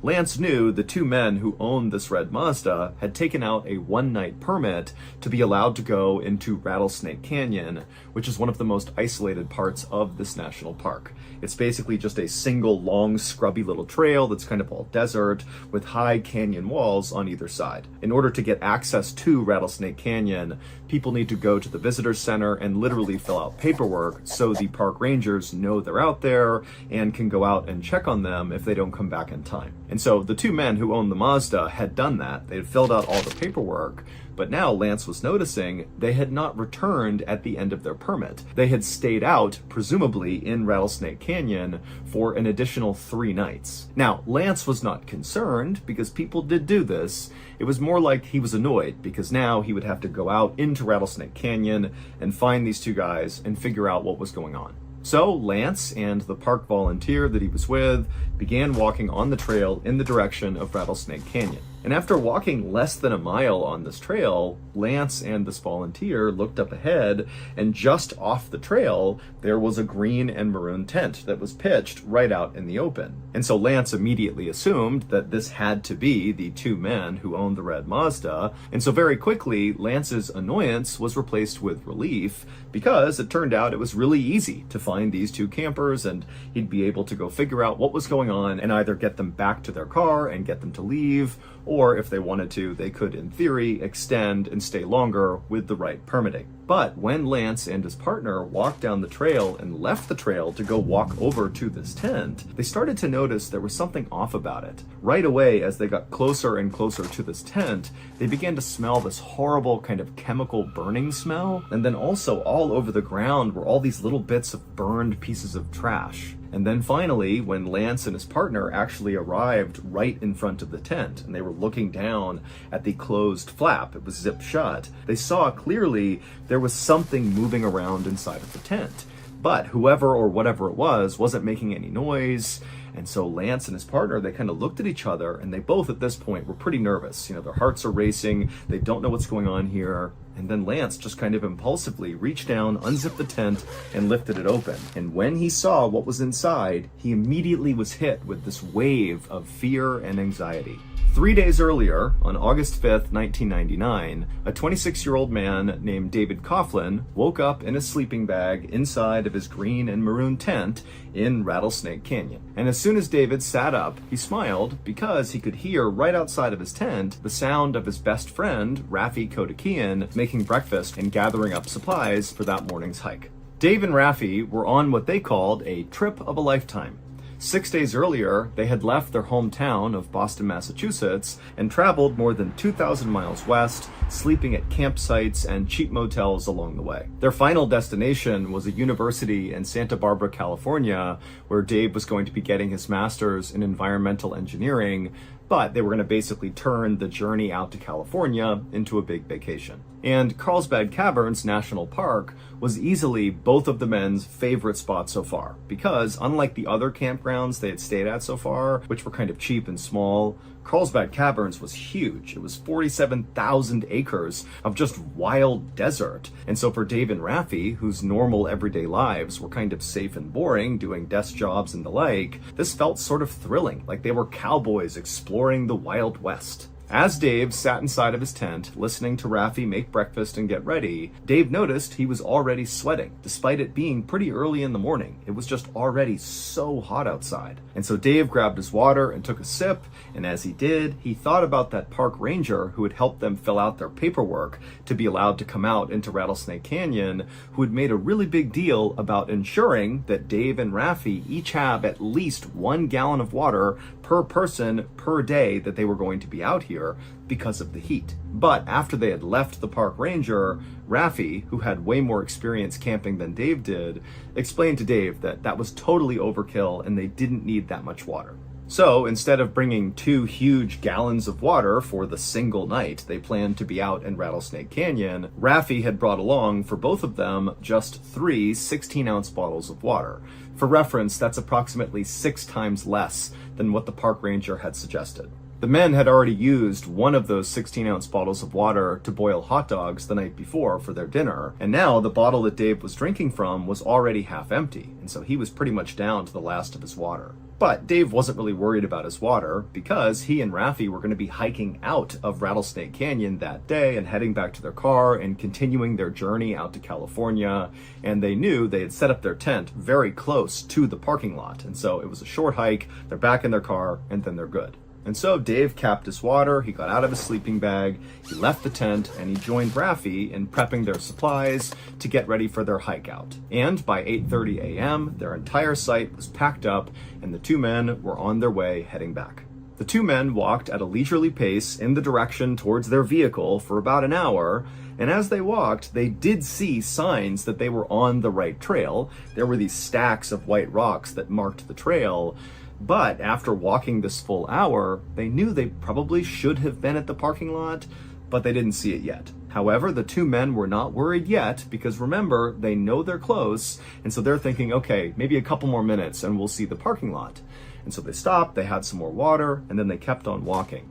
Lance knew the two men who owned this red Mazda had taken out a one-night permit to be allowed to go into Rattlesnake Canyon, which is one of the most isolated parts of this national park. It's basically just a single long, scrubby little trail that's kind of all desert with high canyon walls on either side. In order to get access to Rattlesnake Canyon, people need to go to the visitor center and literally fill out paperwork so the park rangers know they're out there and can go out and check on them if they don't come back in time. And so the two men who owned the Mazda had done that. They had filled out all the paperwork, but now Lance was noticing they had not returned at the end of their permit. They had stayed out, presumably in Rattlesnake Canyon, for an additional 3 nights. Now, Lance was not concerned because people did do this. It was more like he was annoyed because now he would have to go out into Rattlesnake Canyon and find these two guys and figure out what was going on. So Lance and the park volunteer that he was with began walking on the trail in the direction of Rattlesnake Canyon. And after walking less than a mile on this trail, Lance and this volunteer looked up ahead, and just off the trail, there was a green and maroon tent that was pitched right out in the open. And so Lance immediately assumed that this had to be the two men who owned the red Mazda. And so very quickly, Lance's annoyance was replaced with relief because it turned out it was really easy to find these two campers, and he'd be able to go figure out what was going on and either get them back to their car and get them to leave, or if they wanted to, they could, in theory, extend and stay longer with the right permitting. But when Lance and his partner walked down the trail and left the trail to go walk over to this tent, they started to notice there was something off about it. Right away, as they got closer and closer to this tent, they began to smell this horrible kind of chemical burning smell. And then also all over the ground were all these little bits of burned pieces of trash. And then finally, when Lance and his partner actually arrived right in front of the tent and they were looking down at the closed flap, it was zipped shut, they saw clearly there was something moving around inside of the tent. But whoever or whatever it was wasn't making any noise. And so Lance and his partner, they kind of looked at each other, and they both at this point were pretty nervous. You know, their hearts are racing. They don't know what's going on here. And then Lance just kind of impulsively reached down, unzipped the tent, and lifted it open. And when he saw what was inside, he immediately was hit with this wave of fear and anxiety. 3 days earlier, on August 5th, 1999, a 26-year-old man named David Coughlin woke up in a sleeping bag inside of his green and maroon tent in Rattlesnake Canyon. And as soon as David sat up, he smiled because he could hear right outside of his tent the sound of his best friend, Rafi Kodakian, making breakfast and gathering up supplies for that morning's hike. Dave and Rafi were on what they called a trip of a lifetime. 6 days earlier, they had left their hometown of Boston, Massachusetts, and traveled more than 2,000 miles west, sleeping at campsites and cheap motels along the way. Their final destination was a university in Santa Barbara, California, where Dave was going to be getting his master's in environmental engineering, but they were going to basically turn the journey out to California into a big vacation. And Carlsbad Caverns National Park was easily both of the men's favorite spots so far, because unlike the other campgrounds they had stayed at so far, which were kind of cheap and small, Carlsbad Caverns was huge. It was 47,000 acres of just wild desert. And so for Dave and Rafi, whose normal everyday lives were kind of safe and boring, doing desk jobs and the like, this felt sort of thrilling, like they were cowboys exploring the Wild West. As Dave sat inside of his tent, listening to Rafi make breakfast and get ready, Dave noticed he was already sweating, despite it being pretty early in the morning. It was just already so hot outside. And so Dave grabbed his water and took a sip, and as he did, he thought about that park ranger who had helped them fill out their paperwork to be allowed to come out into Rattlesnake Canyon, who had made a really big deal about ensuring that Dave and Rafi each have at least 1 gallon of water per person per day that they were going to be out here because of the heat. But after they had left the park ranger, Rafi, who had way more experience camping than Dave did, explained to Dave that that was totally overkill and they didn't need that much water. So instead of bringing 2 huge gallons of water for the single night they planned to be out in Rattlesnake Canyon, Rafi had brought along for both of them just 3 16-ounce bottles of water. For reference, that's approximately 6 times less than what the park ranger had suggested. The men had already used one of those 16-ounce bottles of water to boil hot dogs the night before for their dinner, and now the bottle that Dave was drinking from was already half empty, and so he was pretty much down to the last of his water. But Dave wasn't really worried about his water because he and Raffi were going to be hiking out of Rattlesnake Canyon that day and heading back to their car and continuing their journey out to California. And they knew they had set up their tent very close to the parking lot. And so it was a short hike, they're back in their car, and then they're good. And so Dave capped his water, he got out of his sleeping bag, he left the tent, and he joined Raffi in prepping their supplies to get ready for their hike out. And by 8:30 a.m., their entire site was packed up, and the two men were on their way heading back. The two men walked at a leisurely pace in the direction towards their vehicle for about an hour, and as they walked, they did see signs that they were on the right trail. There were these stacks of white rocks that marked the trail. But after walking this full hour, they knew they probably should have been at the parking lot, but they didn't see it yet. However, the two men were not worried yet because remember, they know they're close, and so they're thinking, okay, maybe a couple more minutes and we'll see the parking lot. And so they stopped, they had some more water, and then they kept on walking.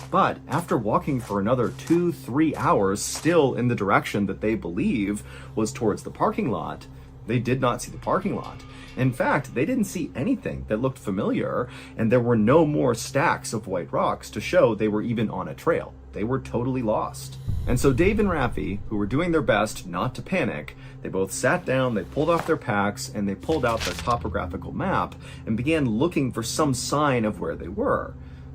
But after walking for another 2-3 hours, still in the direction that they believe was towards the parking lot, they did not see the parking lot. In fact, they didn't see anything that looked familiar, and there were no more stacks of white rocks to show they were even on a trail. They were totally lost. And so Dave and Raffi, who were doing their best not to panic, they both sat down, they pulled off their packs, and they pulled out their topographical map and began looking for some sign of where they were.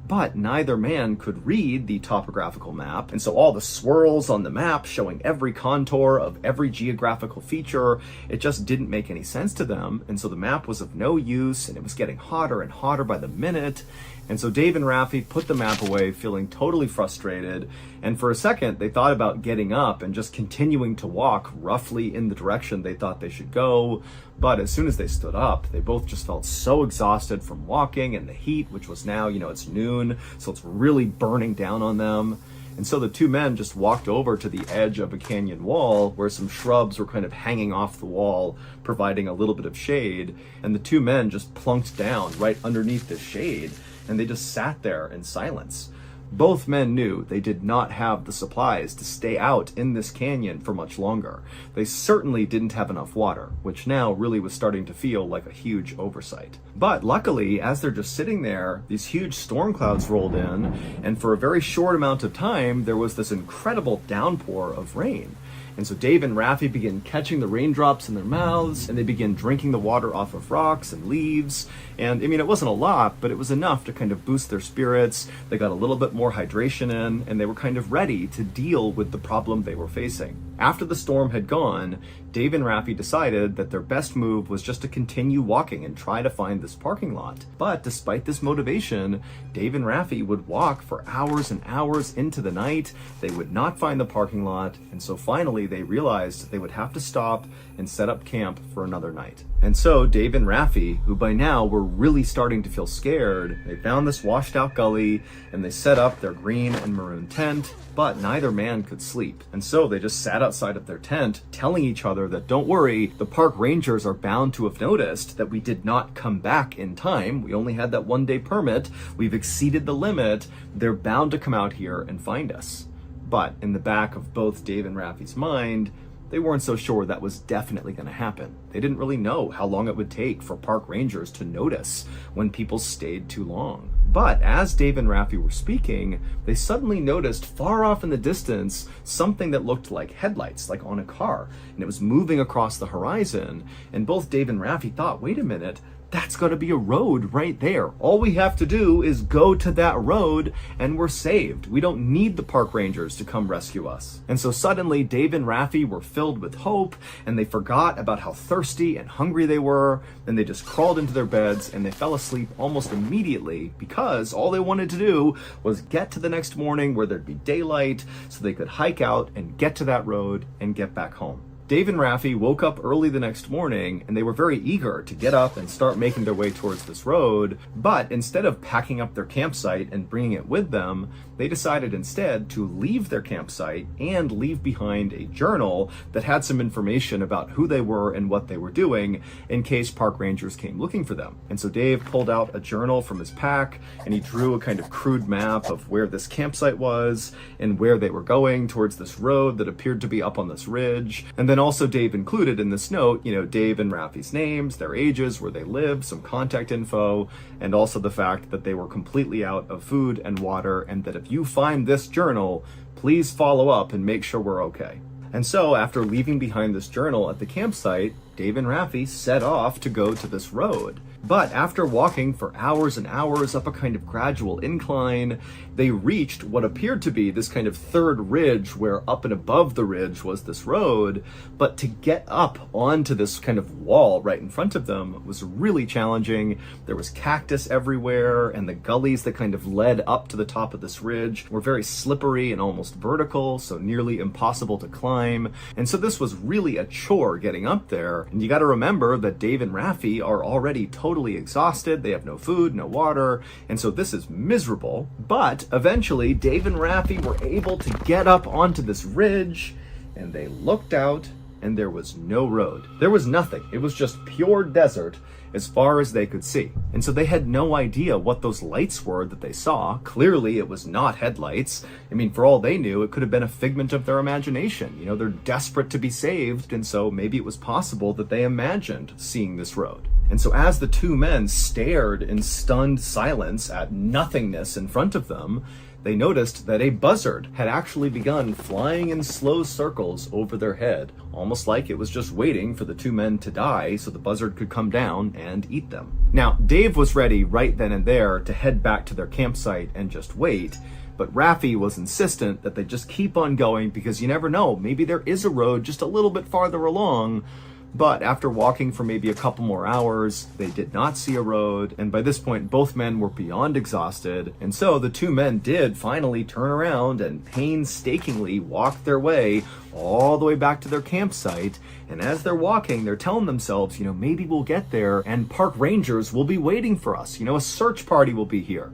But neither man could read the topographical map, and so all the swirls on the map showing every contour of every geographical feature, it just didn't make any sense to them, and so the map was of no use, and it was getting hotter and hotter by the minute. And so Dave and Raffi put the map away, feeling totally frustrated, and for a second they thought about getting up and just continuing to walk roughly in the direction they thought they should go. But as soon as they stood up, they both just felt so exhausted from walking and the heat, which was now, it's noon, so it's really burning down on them. And so the two men just walked over to the edge of a canyon wall where some shrubs were kind of hanging off the wall, providing a little bit of shade. And the two men just plunked down right underneath the shade, and they just sat there in silence. Both men knew they did not have the supplies to stay out in this canyon for much longer. They certainly didn't have enough water, which now really was starting to feel like a huge oversight. But luckily, as they're just sitting there, these huge storm clouds rolled in, and for a very short amount of time, there was this incredible downpour of rain. And so Dave and Raffi began catching the raindrops in their mouths, and they began drinking the water off of rocks and leaves. And it wasn't a lot, but it was enough to kind of boost their spirits. They got a little bit more hydration in, and they were kind of ready to deal with the problem they were facing. After the storm had gone, Dave and Raffi decided that their best move was just to continue walking and try to find this parking lot. But despite this motivation, Dave and Raffi would walk for hours and hours into the night. They would not find the parking lot, and so finally they realized they would have to stop and set up camp for another night. And so Dave and Raffi, who by now were really starting to feel scared, they found this washed out gully and they set up their green and maroon tent, but neither man could sleep. And so they just sat outside of their tent, telling each other that don't worry, the park rangers are bound to have noticed that we did not come back in time. We only had that 1-day permit. We've exceeded the limit. They're bound to come out here and find us. But in the back of both Dave and Raffi's mind, they weren't so sure that was definitely going to happen. They didn't really know how long it would take for park rangers to notice when people stayed too long. But as Dave and Raffi were speaking, they suddenly noticed far off in the distance something that looked like headlights, like on a car, and it was moving across the horizon. And both Dave and Raffi thought, wait a minute, that's going to be a road right there. All we have to do is go to that road and we're saved. We don't need the park rangers to come rescue us. And so suddenly Dave and Raffi were filled with hope, and they forgot about how thirsty and hungry they were. Then they just crawled into their beds and they fell asleep almost immediately because all they wanted to do was get to the next morning where there'd be daylight so they could hike out and get to that road and get back home. Dave and Raffi woke up early the next morning, and they were very eager to get up and start making their way towards this road. But instead of packing up their campsite and bringing it with them, they decided instead to leave their campsite and leave behind a journal that had some information about who they were and what they were doing in case park rangers came looking for them. And so Dave pulled out a journal from his pack, and he drew a kind of crude map of where this campsite was and where they were going towards this road that appeared to be up on this ridge. And then also Dave included in this note, Dave and Raffi's names, their ages, where they lived, some contact info, and also the fact that they were completely out of food and water, and that if you find this journal, please follow up and make sure we're okay. And so after leaving behind this journal at the campsite, Dave and Raffi set off to go to this road. But after walking for hours and hours up a kind of gradual incline, they reached what appeared to be this kind of third ridge where up and above the ridge was this road. But to get up onto this kind of wall right in front of them was really challenging. There was cactus everywhere, and the gullies that kind of led up to the top of this ridge were very slippery and almost vertical, so nearly impossible to climb. And so this was really a chore getting up there. And you got to remember that Dave and Raffi are already totally exhausted. They have no food, no water, and so this is miserable. But eventually, Dave and Raffi were able to get up onto this ridge, and they looked out, and there was no road. There was nothing. It was just pure desert as far as they could see. And so they had no idea what those lights were that they saw. Clearly, it was not headlights. I mean, for all they knew, it could have been a figment of their imagination. They're desperate to be saved, and so maybe it was possible that they imagined seeing this road. And so as the two men stared in stunned silence at nothingness in front of them, they noticed that a buzzard had actually begun flying in slow circles over their head, almost like it was just waiting for the two men to die so the buzzard could come down and eat them. Now, Dave was ready right then and there to head back to their campsite and just wait, but Raffi was insistent that they just keep on going because you never know, maybe there is a road just a little bit farther along. But after walking for maybe a couple more hours, they did not see a road, and by this point both men were beyond exhausted, and so the two men did finally turn around and painstakingly walk their way all the way back to their campsite. And as they're walking, they're telling themselves, maybe we'll get there and park rangers will be waiting for us, a search party will be here.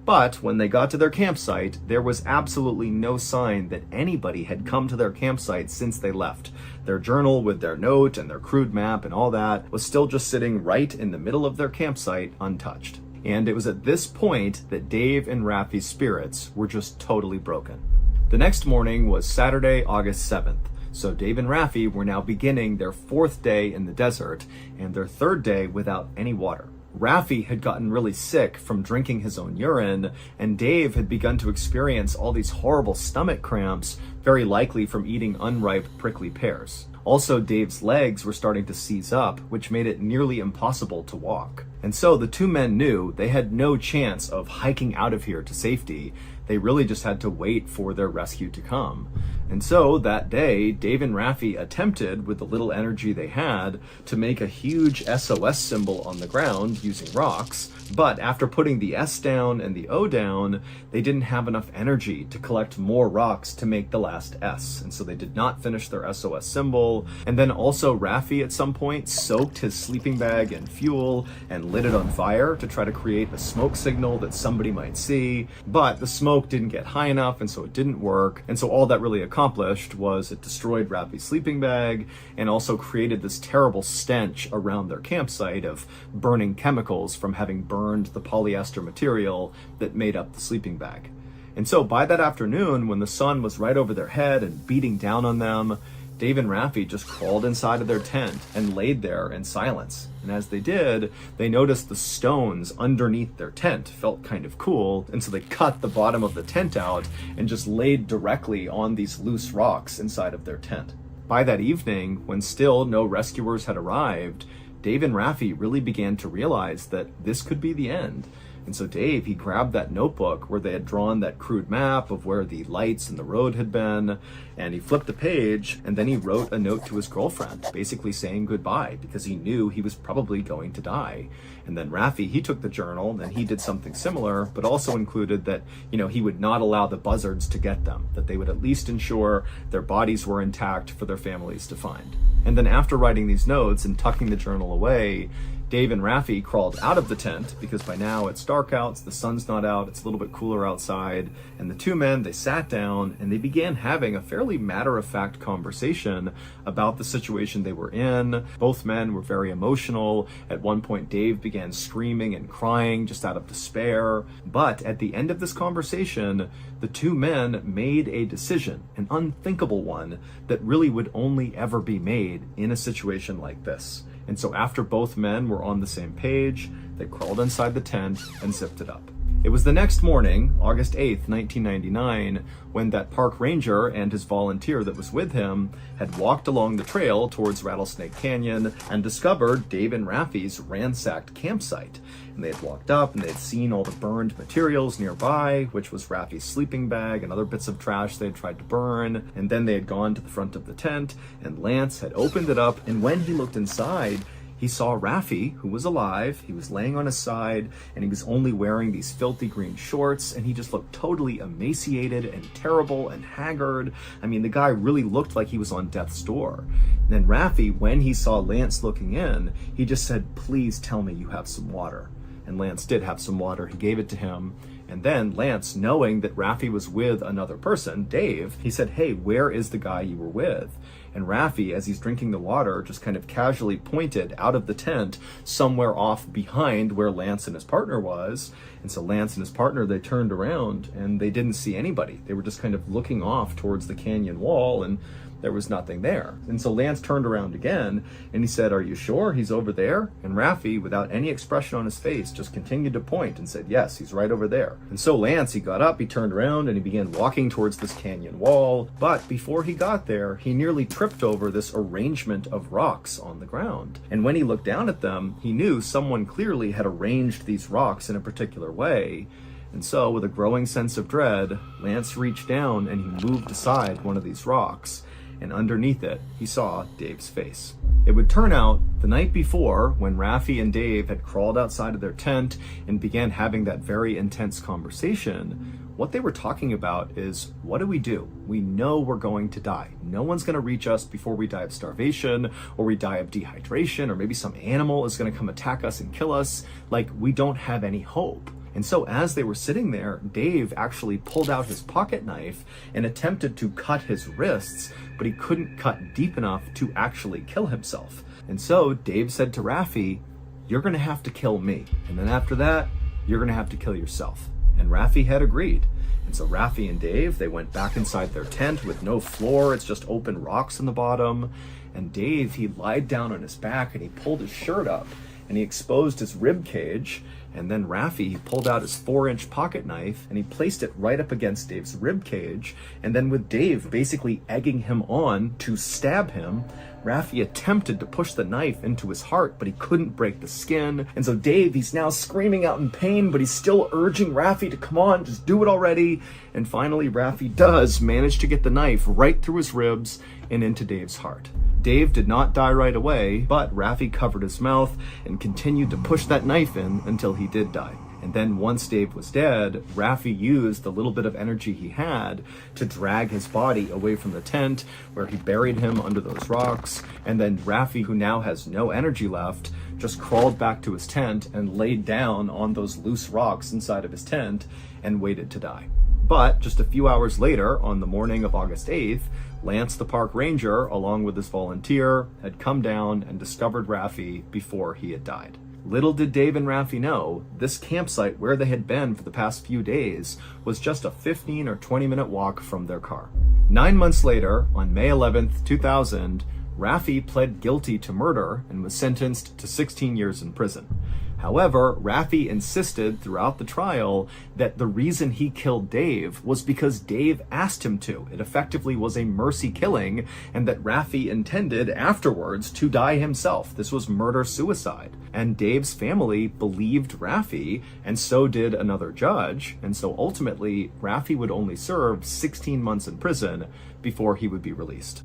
But when they got to their campsite, there was absolutely no sign that anybody had come to their campsite since they left. Their journal with their note and their crude map and all that was still just sitting right in the middle of their campsite, untouched. And it was at this point that Dave and Raffi's spirits were just totally broken. The next morning was Saturday, August 7th. So Dave and Raffi were now beginning their fourth day in the desert and their third day without any water. Raffi had gotten really sick from drinking his own urine, and Dave had begun to experience all these horrible stomach cramps, very likely from eating unripe prickly pears. Also, Dave's legs were starting to seize up, which made it nearly impossible to walk. And so the two men knew they had no chance of hiking out of here to safety. They really just had to wait for their rescue to come. And so that day, Dave and Raffi attempted, with the little energy they had, to make a huge SOS symbol on the ground using rocks. But after putting the S down and the O down, they didn't have enough energy to collect more rocks to make the last S. And so they did not finish their SOS symbol. And then also Raffi at some point soaked his sleeping bag in fuel and lit it on fire to try to create a smoke signal that somebody might see. But the smoke didn't get high enough, and so it didn't work. And so all that really accomplished was it destroyed Raffi's sleeping bag and also created this terrible stench around their campsite of burning chemicals from having burned the polyester material that made up the sleeping bag. And so by that afternoon, when the sun was right over their head and beating down on them, Dave and Raffi just crawled inside of their tent and laid there in silence. And as they did, they noticed the stones underneath their tent felt kind of cool, and so they cut the bottom of the tent out and just laid directly on these loose rocks inside of their tent. By that evening, when still no rescuers had arrived, Dave and Raffi really began to realize that this could be the end. And so Dave, he grabbed that notebook where they had drawn that crude map of where the lights and the road had been, and he flipped the page, and then he wrote a note to his girlfriend, basically saying goodbye, because he knew he was probably going to die. And then Raffi, he took the journal, and he did something similar, but also included that, he would not allow the buzzards to get them, that they would at least ensure their bodies were intact for their families to find. And then after writing these notes and tucking the journal away, Dave and Raffi crawled out of the tent, because by now it's dark out, the sun's not out, it's a little bit cooler outside, and the two men, they sat down and they began having a fairly matter-of-fact conversation about the situation they were in. Both men were very emotional. At one point, Dave began screaming and crying just out of despair. But at the end of this conversation, the two men made a decision, an unthinkable one, that really would only ever be made in a situation like this. And so after both men were on the same page, they crawled inside the tent and zipped it up. It was the next morning, August 8th, 1999, when that park ranger and his volunteer that was with him had walked along the trail towards Rattlesnake Canyon and discovered Dave and Raffi's ransacked campsite. And they had walked up and they had seen all the burned materials nearby, which was Raffi's sleeping bag and other bits of trash they had tried to burn. And then they had gone to the front of the tent, and Lance had opened it up, and when he looked inside, he saw Raffi, who was alive. He was laying on his side, and he was only wearing these filthy green shorts, and he just looked totally emaciated and terrible and haggard. I mean, the guy really looked like he was on death's door. And then Raffi, when he saw Lance looking in, he just said, "Please tell me you have some water." And Lance did have some water. He gave it to him. And then Lance, knowing that Raffi was with another person, Dave, he said, "Hey, where is the guy you were with?" And Raffi, as he's drinking the water, just kind of casually pointed out of the tent somewhere off behind where Lance and his partner was. And so Lance and his partner, they turned around and they didn't see anybody. They were just kind of looking off towards the canyon wall, and there was nothing there. And so Lance turned around again and he said, "Are you sure he's over there?" And Raffi, without any expression on his face, just continued to point and said, "Yes, he's right over there." And so Lance, he got up, he turned around, and he began walking towards this canyon wall. But before he got there, he nearly tripped over this arrangement of rocks on the ground. And when he looked down at them, he knew someone clearly had arranged these rocks in a particular way. And so, with a growing sense of dread, Lance reached down and he moved aside one of these rocks. And underneath it, he saw Dave's face. It would turn out, the night before, when Raffi and Dave had crawled outside of their tent and began having that very intense conversation, what they were talking about is, what do? We know we're going to die. No one's going to reach us before we die of starvation, or we die of dehydration, or maybe some animal is going to come attack us and kill us. Like, we don't have any hope. And so as they were sitting there, Dave actually pulled out his pocket knife and attempted to cut his wrists, but he couldn't cut deep enough to actually kill himself. And so Dave said to Raffi, "You're going to have to kill me. And then after that, you're going to have to kill yourself." And Raffi had agreed. And so Raffi and Dave, they went back inside their tent with no floor. It's just open rocks in the bottom. And Dave, he lied down on his back and he pulled his shirt up and he exposed his rib cage. And then Raffi pulled out his 4-inch pocket knife and he placed it right up against Dave's rib cage. And then with Dave basically egging him on to stab him, Raffi attempted to push the knife into his heart, but he couldn't break the skin. And so Dave, he's now screaming out in pain, but he's still urging Raffi to come on, just do it already. And finally, Raffi does manage to get the knife right through his ribs and into Dave's heart. Dave did not die right away, but Raffi covered his mouth and continued to push that knife in until he did die. And then once Dave was dead, Raffi used the little bit of energy he had to drag his body away from the tent, where he buried him under those rocks. And then Raffi, who now has no energy left, just crawled back to his tent and laid down on those loose rocks inside of his tent and waited to die. But just a few hours later, on the morning of August 8th, Lance the park ranger, along with his volunteer, had come down and discovered Raffi before he had died. Little did Dave and Raffi know, this campsite where they had been for the past few days was just a 15 or 20-minute walk from their car. 9 months later, on May 11th, 2000, Raffi pled guilty to murder and was sentenced to 16 years in prison. However, Raffi insisted throughout the trial that the reason he killed Dave was because Dave asked him to. It effectively was a mercy killing, and that Raffi intended afterwards to die himself. This was murder-suicide. And Dave's family believed Raffi, and so did another judge, and so ultimately, Raffi would only serve 16 months in prison before he would be released.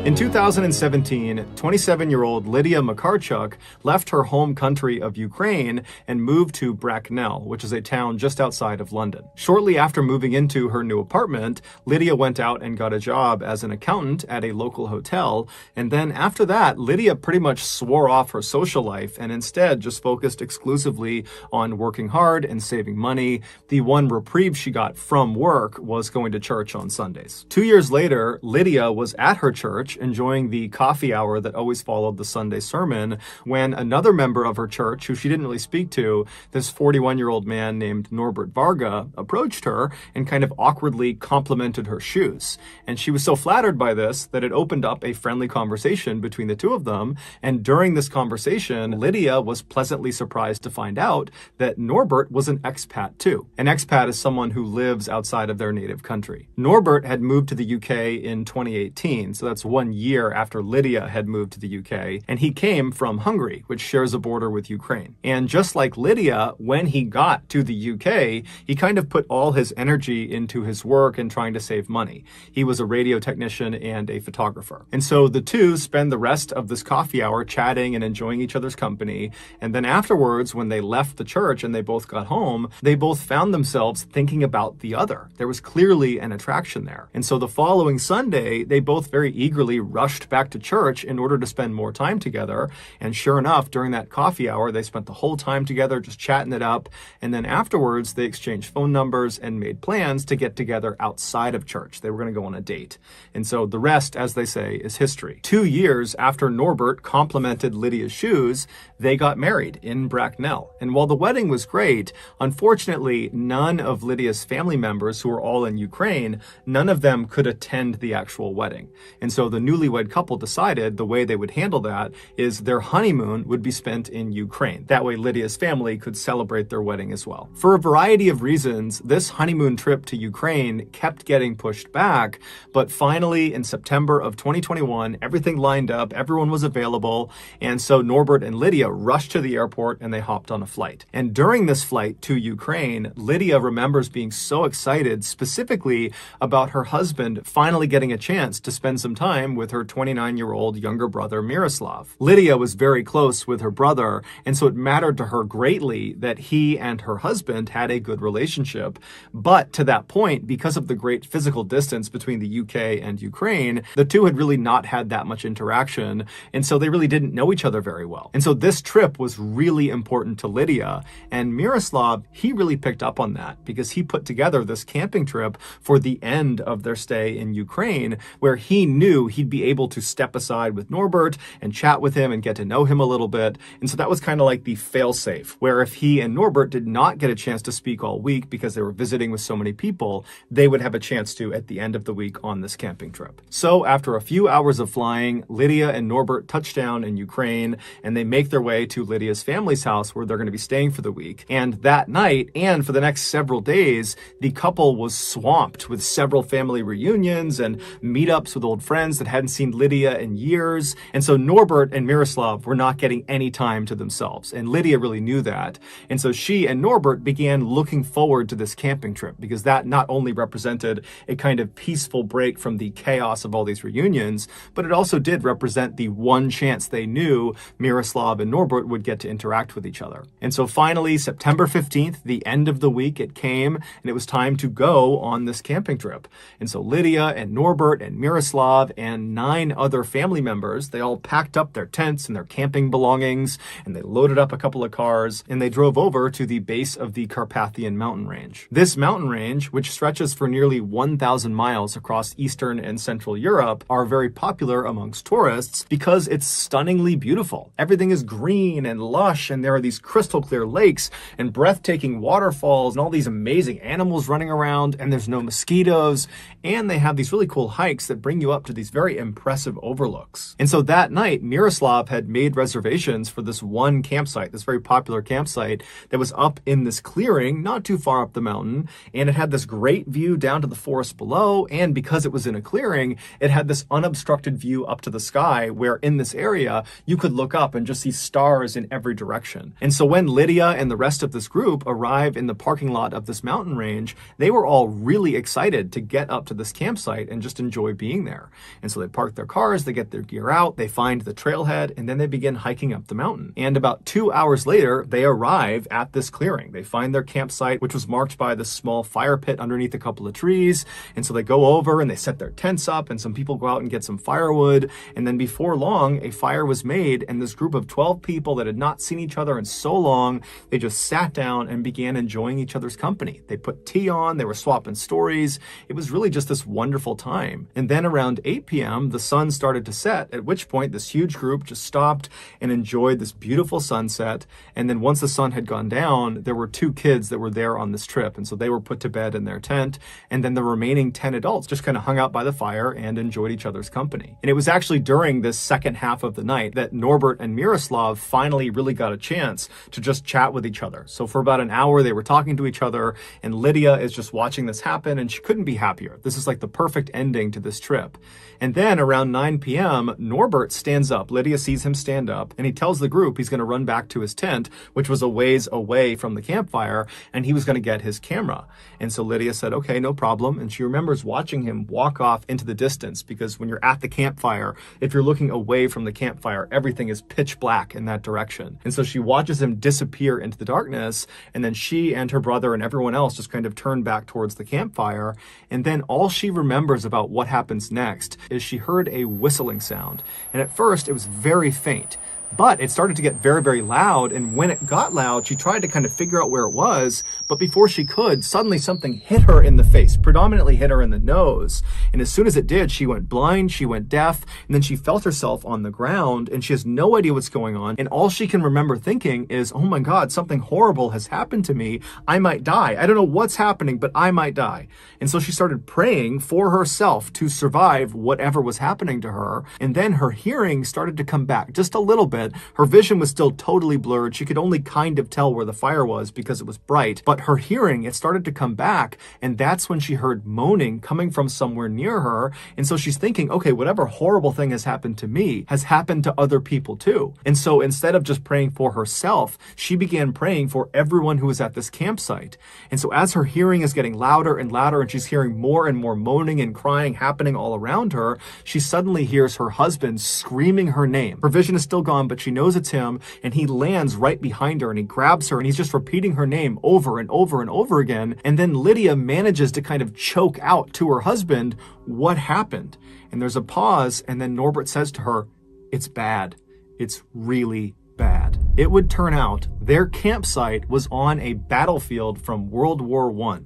In 2017, 27-year-old Lydia Makarchuk left her home country of Ukraine and moved to Bracknell, which is a town just outside of London. Shortly after moving into her new apartment, Lydia went out and got a job as an accountant at a local hotel, and then after that, Lydia pretty much swore off her social life and instead just focused exclusively on working hard and saving money. The one reprieve she got from work was going to church on Sundays. 2 years later, Lydia was at her church enjoying the coffee hour that always followed the Sunday sermon when another member of her church, who she didn't really speak to, this 41-year-old man named Norbert Varga, approached her and kind of awkwardly complimented her shoes. And she was so flattered by this that it opened up a friendly conversation between the two of them. And during this conversation, Lydia was pleasantly surprised to find out that Norbert was an expat too. An expat is someone who lives outside of their native country. Norbert had moved to the UK in 2018, so that's 1 year after Lydia had moved to the UK, and he came from Hungary, which shares a border with Ukraine. And just like Lydia, when he got to the UK, he kind of put all his energy into his work and trying to save money. He was a radio technician and a photographer. And so the two spend the rest of this coffee hour chatting and enjoying each other's company. And then afterwards, when they left the church and they both got home, they both found themselves thinking about the other. There was clearly an attraction there. And so the following Sunday, they both very eagerly rushed back to church in order to spend more time together. And sure enough, during that coffee hour, they spent the whole time together just chatting it up. And then afterwards, they exchanged phone numbers and made plans to get together outside of church. They were going to go on a date. And so the rest, as they say, is history. 2 years after Norbert complimented Lydia's shoes, they got married in Bracknell. And while the wedding was great, unfortunately, none of Lydia's family members, who were all in Ukraine, none of them could attend the actual wedding. And so the newlywed couple decided the way they would handle that is their honeymoon would be spent in Ukraine. That way Lydia's family could celebrate their wedding as well. For a variety of reasons, this honeymoon trip to Ukraine kept getting pushed back, but finally in September of 2021, everything lined up, everyone was available, and so Norbert and Lydia rushed to the airport and they hopped on a flight. And during this flight to Ukraine, Lydia remembers being so excited specifically about her husband finally getting a chance to spend some time with her 29-year-old younger brother, Miroslav. Lydia was very close with her brother, and so it mattered to her greatly that he and her husband had a good relationship. But to that point, because of the great physical distance between the UK and Ukraine, the two had really not had that much interaction, and so they really didn't know each other very well. And so this trip was really important to Lydia, and Miroslav, he really picked up on that because he put together this camping trip for the end of their stay in Ukraine, where he knew he'd be able to step aside with Norbert and chat with him and get to know him a little bit. And so that was kind of like the fail-safe, where if he and Norbert did not get a chance to speak all week because they were visiting with so many people, they would have a chance to at the end of the week on this camping trip. So after a few hours of flying, Lydia and Norbert touch down in Ukraine, and they make their way to Lydia's family's house where they're going to be staying for the week. And that night, and for the next several days, the couple was swamped with several family reunions and meetups with old friends that hadn't seen Lydia in years. And so Norbert and Miroslav were not getting any time to themselves. And Lydia really knew that. And so she and Norbert began looking forward to this camping trip because that not only represented a kind of peaceful break from the chaos of all these reunions, but it also did represent the one chance they knew Miroslav and Norbert would get to interact with each other. And so finally, September 15th, the end of the week, it came, and it was time to go on this camping trip. And so Lydia and Norbert and Miroslav and 9 other family members, they all packed up their tents and their camping belongings, and they loaded up a couple of cars, and they drove over to the base of the Carpathian mountain range. This mountain range, which stretches for nearly 1,000 miles across Eastern and Central Europe, are very popular amongst tourists because it's stunningly beautiful. Everything is green and lush, and there are these crystal clear lakes and breathtaking waterfalls and all these amazing animals running around, and there's no mosquitoes, and they have these really cool hikes that bring you up to these very very impressive overlooks. And so that night, Miroslav had made reservations for this one campsite, this very popular campsite that was up in this clearing, not too far up the mountain, and it had this great view down to the forest below, and because it was in a clearing, it had this unobstructed view up to the sky, where in this area, you could look up and just see stars in every direction. And so when Lydia and the rest of this group arrive in the parking lot of this mountain range, they were all really excited to get up to this campsite and just enjoy being there. And so they park their cars, they get their gear out, they find the trailhead, and then they begin hiking up the mountain. And about 2 hours later, they arrive at this clearing. They find their campsite, which was marked by this small fire pit underneath a couple of trees. And so they go over and they set their tents up, and some people go out and get some firewood. And then before long, a fire was made, and this group of 12 people that had not seen each other in so long, they just sat down and began enjoying each other's company. They put tea on, they were swapping stories. It was really just this wonderful time. And then around 8 p.m., the sun started to set, at which point this huge group just stopped and enjoyed this beautiful sunset. And then once the sun had gone down, there were 2 kids that were there on this trip. And so they were put to bed in their tent. And then the remaining 10 adults just kind of hung out by the fire and enjoyed each other's company. And it was actually during this second half of the night that Norbert and Miroslav finally really got a chance to just chat with each other. So for about an hour, they were talking to each other, and Lydia is just watching this happen, and she couldn't be happier. This is like the perfect ending to this trip. And then around 9 p.m., Norbert stands up. Lydia sees him stand up, and he tells the group he's going to run back to his tent, which was a ways away from the campfire, and he was going to get his camera. And so Lydia said, okay, no problem. And she remembers watching him walk off into the distance, because when you're at the campfire, if you're looking away from the campfire, everything is pitch black in that direction. And so she watches him disappear into the darkness, and then she and her brother and everyone else just kind of turn back towards the campfire. And then all she remembers about what happens next is she heard a whistling sound. And at first it was very faint, but it started to get very, very loud. And when it got loud, she tried to kind of figure out where it was. But before she could, suddenly something hit her in the face, predominantly hit her in the nose. And as soon as it did, she went blind, she went deaf, and then she felt herself on the ground, and she has no idea what's going on. And all she can remember thinking is, oh my God, something horrible has happened to me. I might die. I don't know what's happening, but I might die. And so she started praying for herself to survive whatever was happening to her. And then her hearing started to come back just a little bit. Her vision was still totally blurred. She could only kind of tell where the fire was because it was bright, but her hearing, it started to come back. And that's when she heard moaning coming from somewhere near her. And so she's thinking, okay, whatever horrible thing has happened to me has happened to other people too. And so instead of just praying for herself, she began praying for everyone who was at this campsite. And so as her hearing is getting louder and louder, and she's hearing more and more moaning and crying happening all around her, she suddenly hears her husband screaming her name. Her vision is still gone, but she knows it's him, and he lands right behind her and he grabs her and he's just repeating her name over and over and over again. And then Lydia manages to kind of choke out to her husband, what happened? And there's a pause, and then Norbert says to her, it's bad. It's really bad. It would turn out their campsite was on a battlefield from World War I,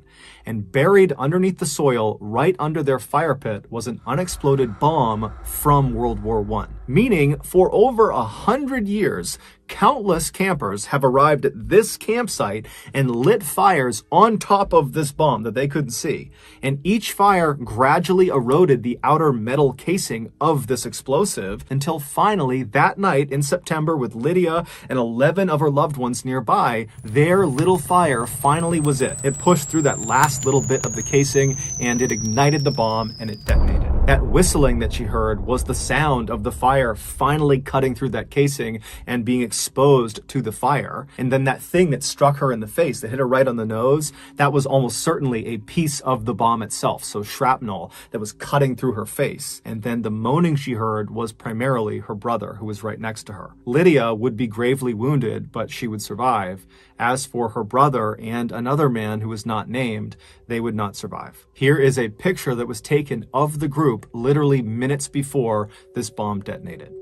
and buried underneath the soil right under their fire pit was an unexploded bomb from World War I. Meaning, for over 100 years, countless campers have arrived at this campsite and lit fires on top of this bomb that they couldn't see. And each fire gradually eroded the outer metal casing of this explosive until finally that night in September, with Lydia and 11 of her loved ones nearby, their little fire finally was it. It pushed through that last little bit of the casing and it ignited the bomb and it detonated. That whistling that she heard was the sound of the fire finally cutting through that casing and being exposed to the fire. And then that thing that struck her in the face, that hit her right on the nose, that was almost certainly a piece of the bomb itself, so shrapnel that was cutting through her face. And then the moaning she heard was primarily her brother, who was right next to her. Lydia would be gravely wounded, but she would survive. As for her brother and another man who was not named, they would not survive. Here is a picture that was taken of the group literally minutes before this bomb detonated.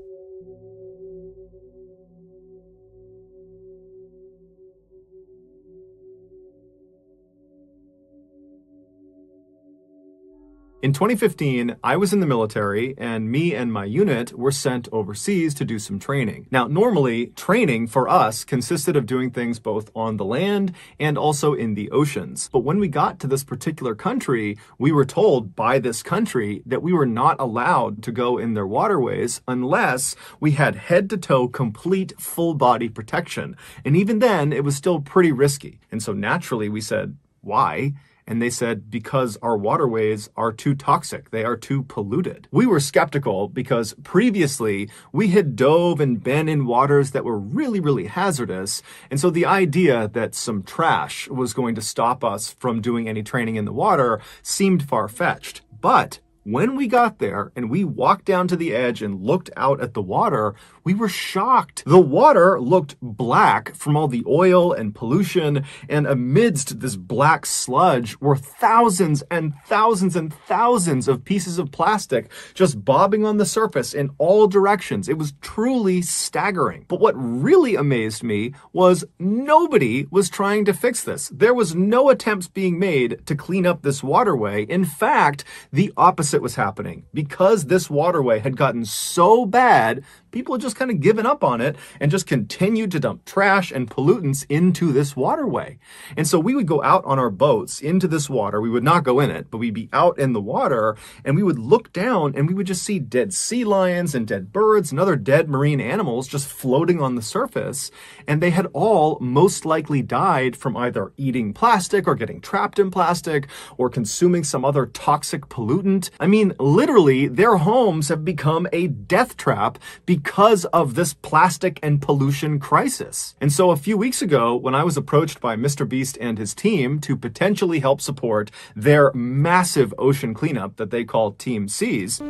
In 2015, I was in the military, and me and my unit were sent overseas to do some training. Now, normally, training for us consisted of doing things both on the land and also in the oceans. But when we got to this particular country, we were told by this country that we were not allowed to go in their waterways unless we had head-to-toe complete full-body protection. And even then, it was still pretty risky. And so naturally, we said, why? And they said, because our waterways are too toxic. They are too polluted. We were skeptical because previously we had dove and been in waters that were really, really hazardous. And so the idea that some trash was going to stop us from doing any training in the water seemed far-fetched. But when we got there and we walked down to the edge and looked out at the water, we were shocked. The water looked black from all the oil and pollution, and amidst this black sludge were thousands and thousands and thousands of pieces of plastic just bobbing on the surface in all directions. It was truly staggering. But what really amazed me was nobody was trying to fix this. There was no attempts being made to clean up this waterway. In fact, the opposite was happening. Because this waterway had gotten so bad, people had just kind of given up on it and just continued to dump trash and pollutants into this waterway. And so we would go out on our boats into this water. We would not go in it, but we'd be out in the water and we would look down and we would just see dead sea lions and dead birds and other dead marine animals just floating on the surface. And they had all most likely died from either eating plastic or getting trapped in plastic or consuming some other toxic pollutant. I mean, literally, their homes have become a death trap because of this plastic and pollution crisis. And so a few weeks ago, when I was approached by Mr. Beast and his team to potentially help support their massive ocean cleanup that they call Team Seas,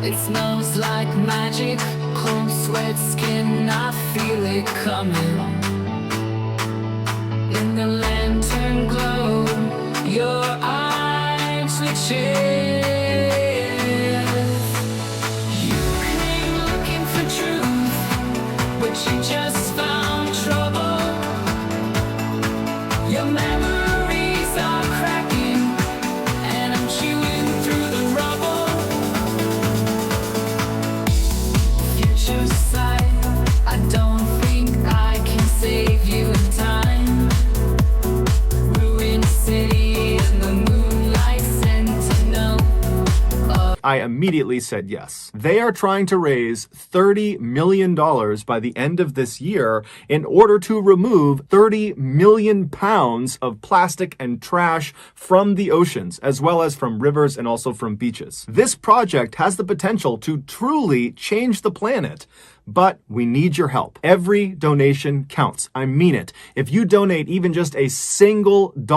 it smells like magic, cold sweat skin, I feel it coming. In the lantern glow, your eyes twitching. You came looking for truth, but you just found trouble. Your memories are cracking, and I'm chewing through the rubble. Future sight, I don't think I can save you in time. Ruined city and the moonlight sentinel. I immediately said yes. They are trying to raise $30 million by the end of this year in order to remove 30 million pounds of plastic and trash from the oceans, as well as from rivers and also from beaches. This project has the potential to truly change the planet, but we need your help. Every donation counts. I mean it. If you donate even just a single dollar,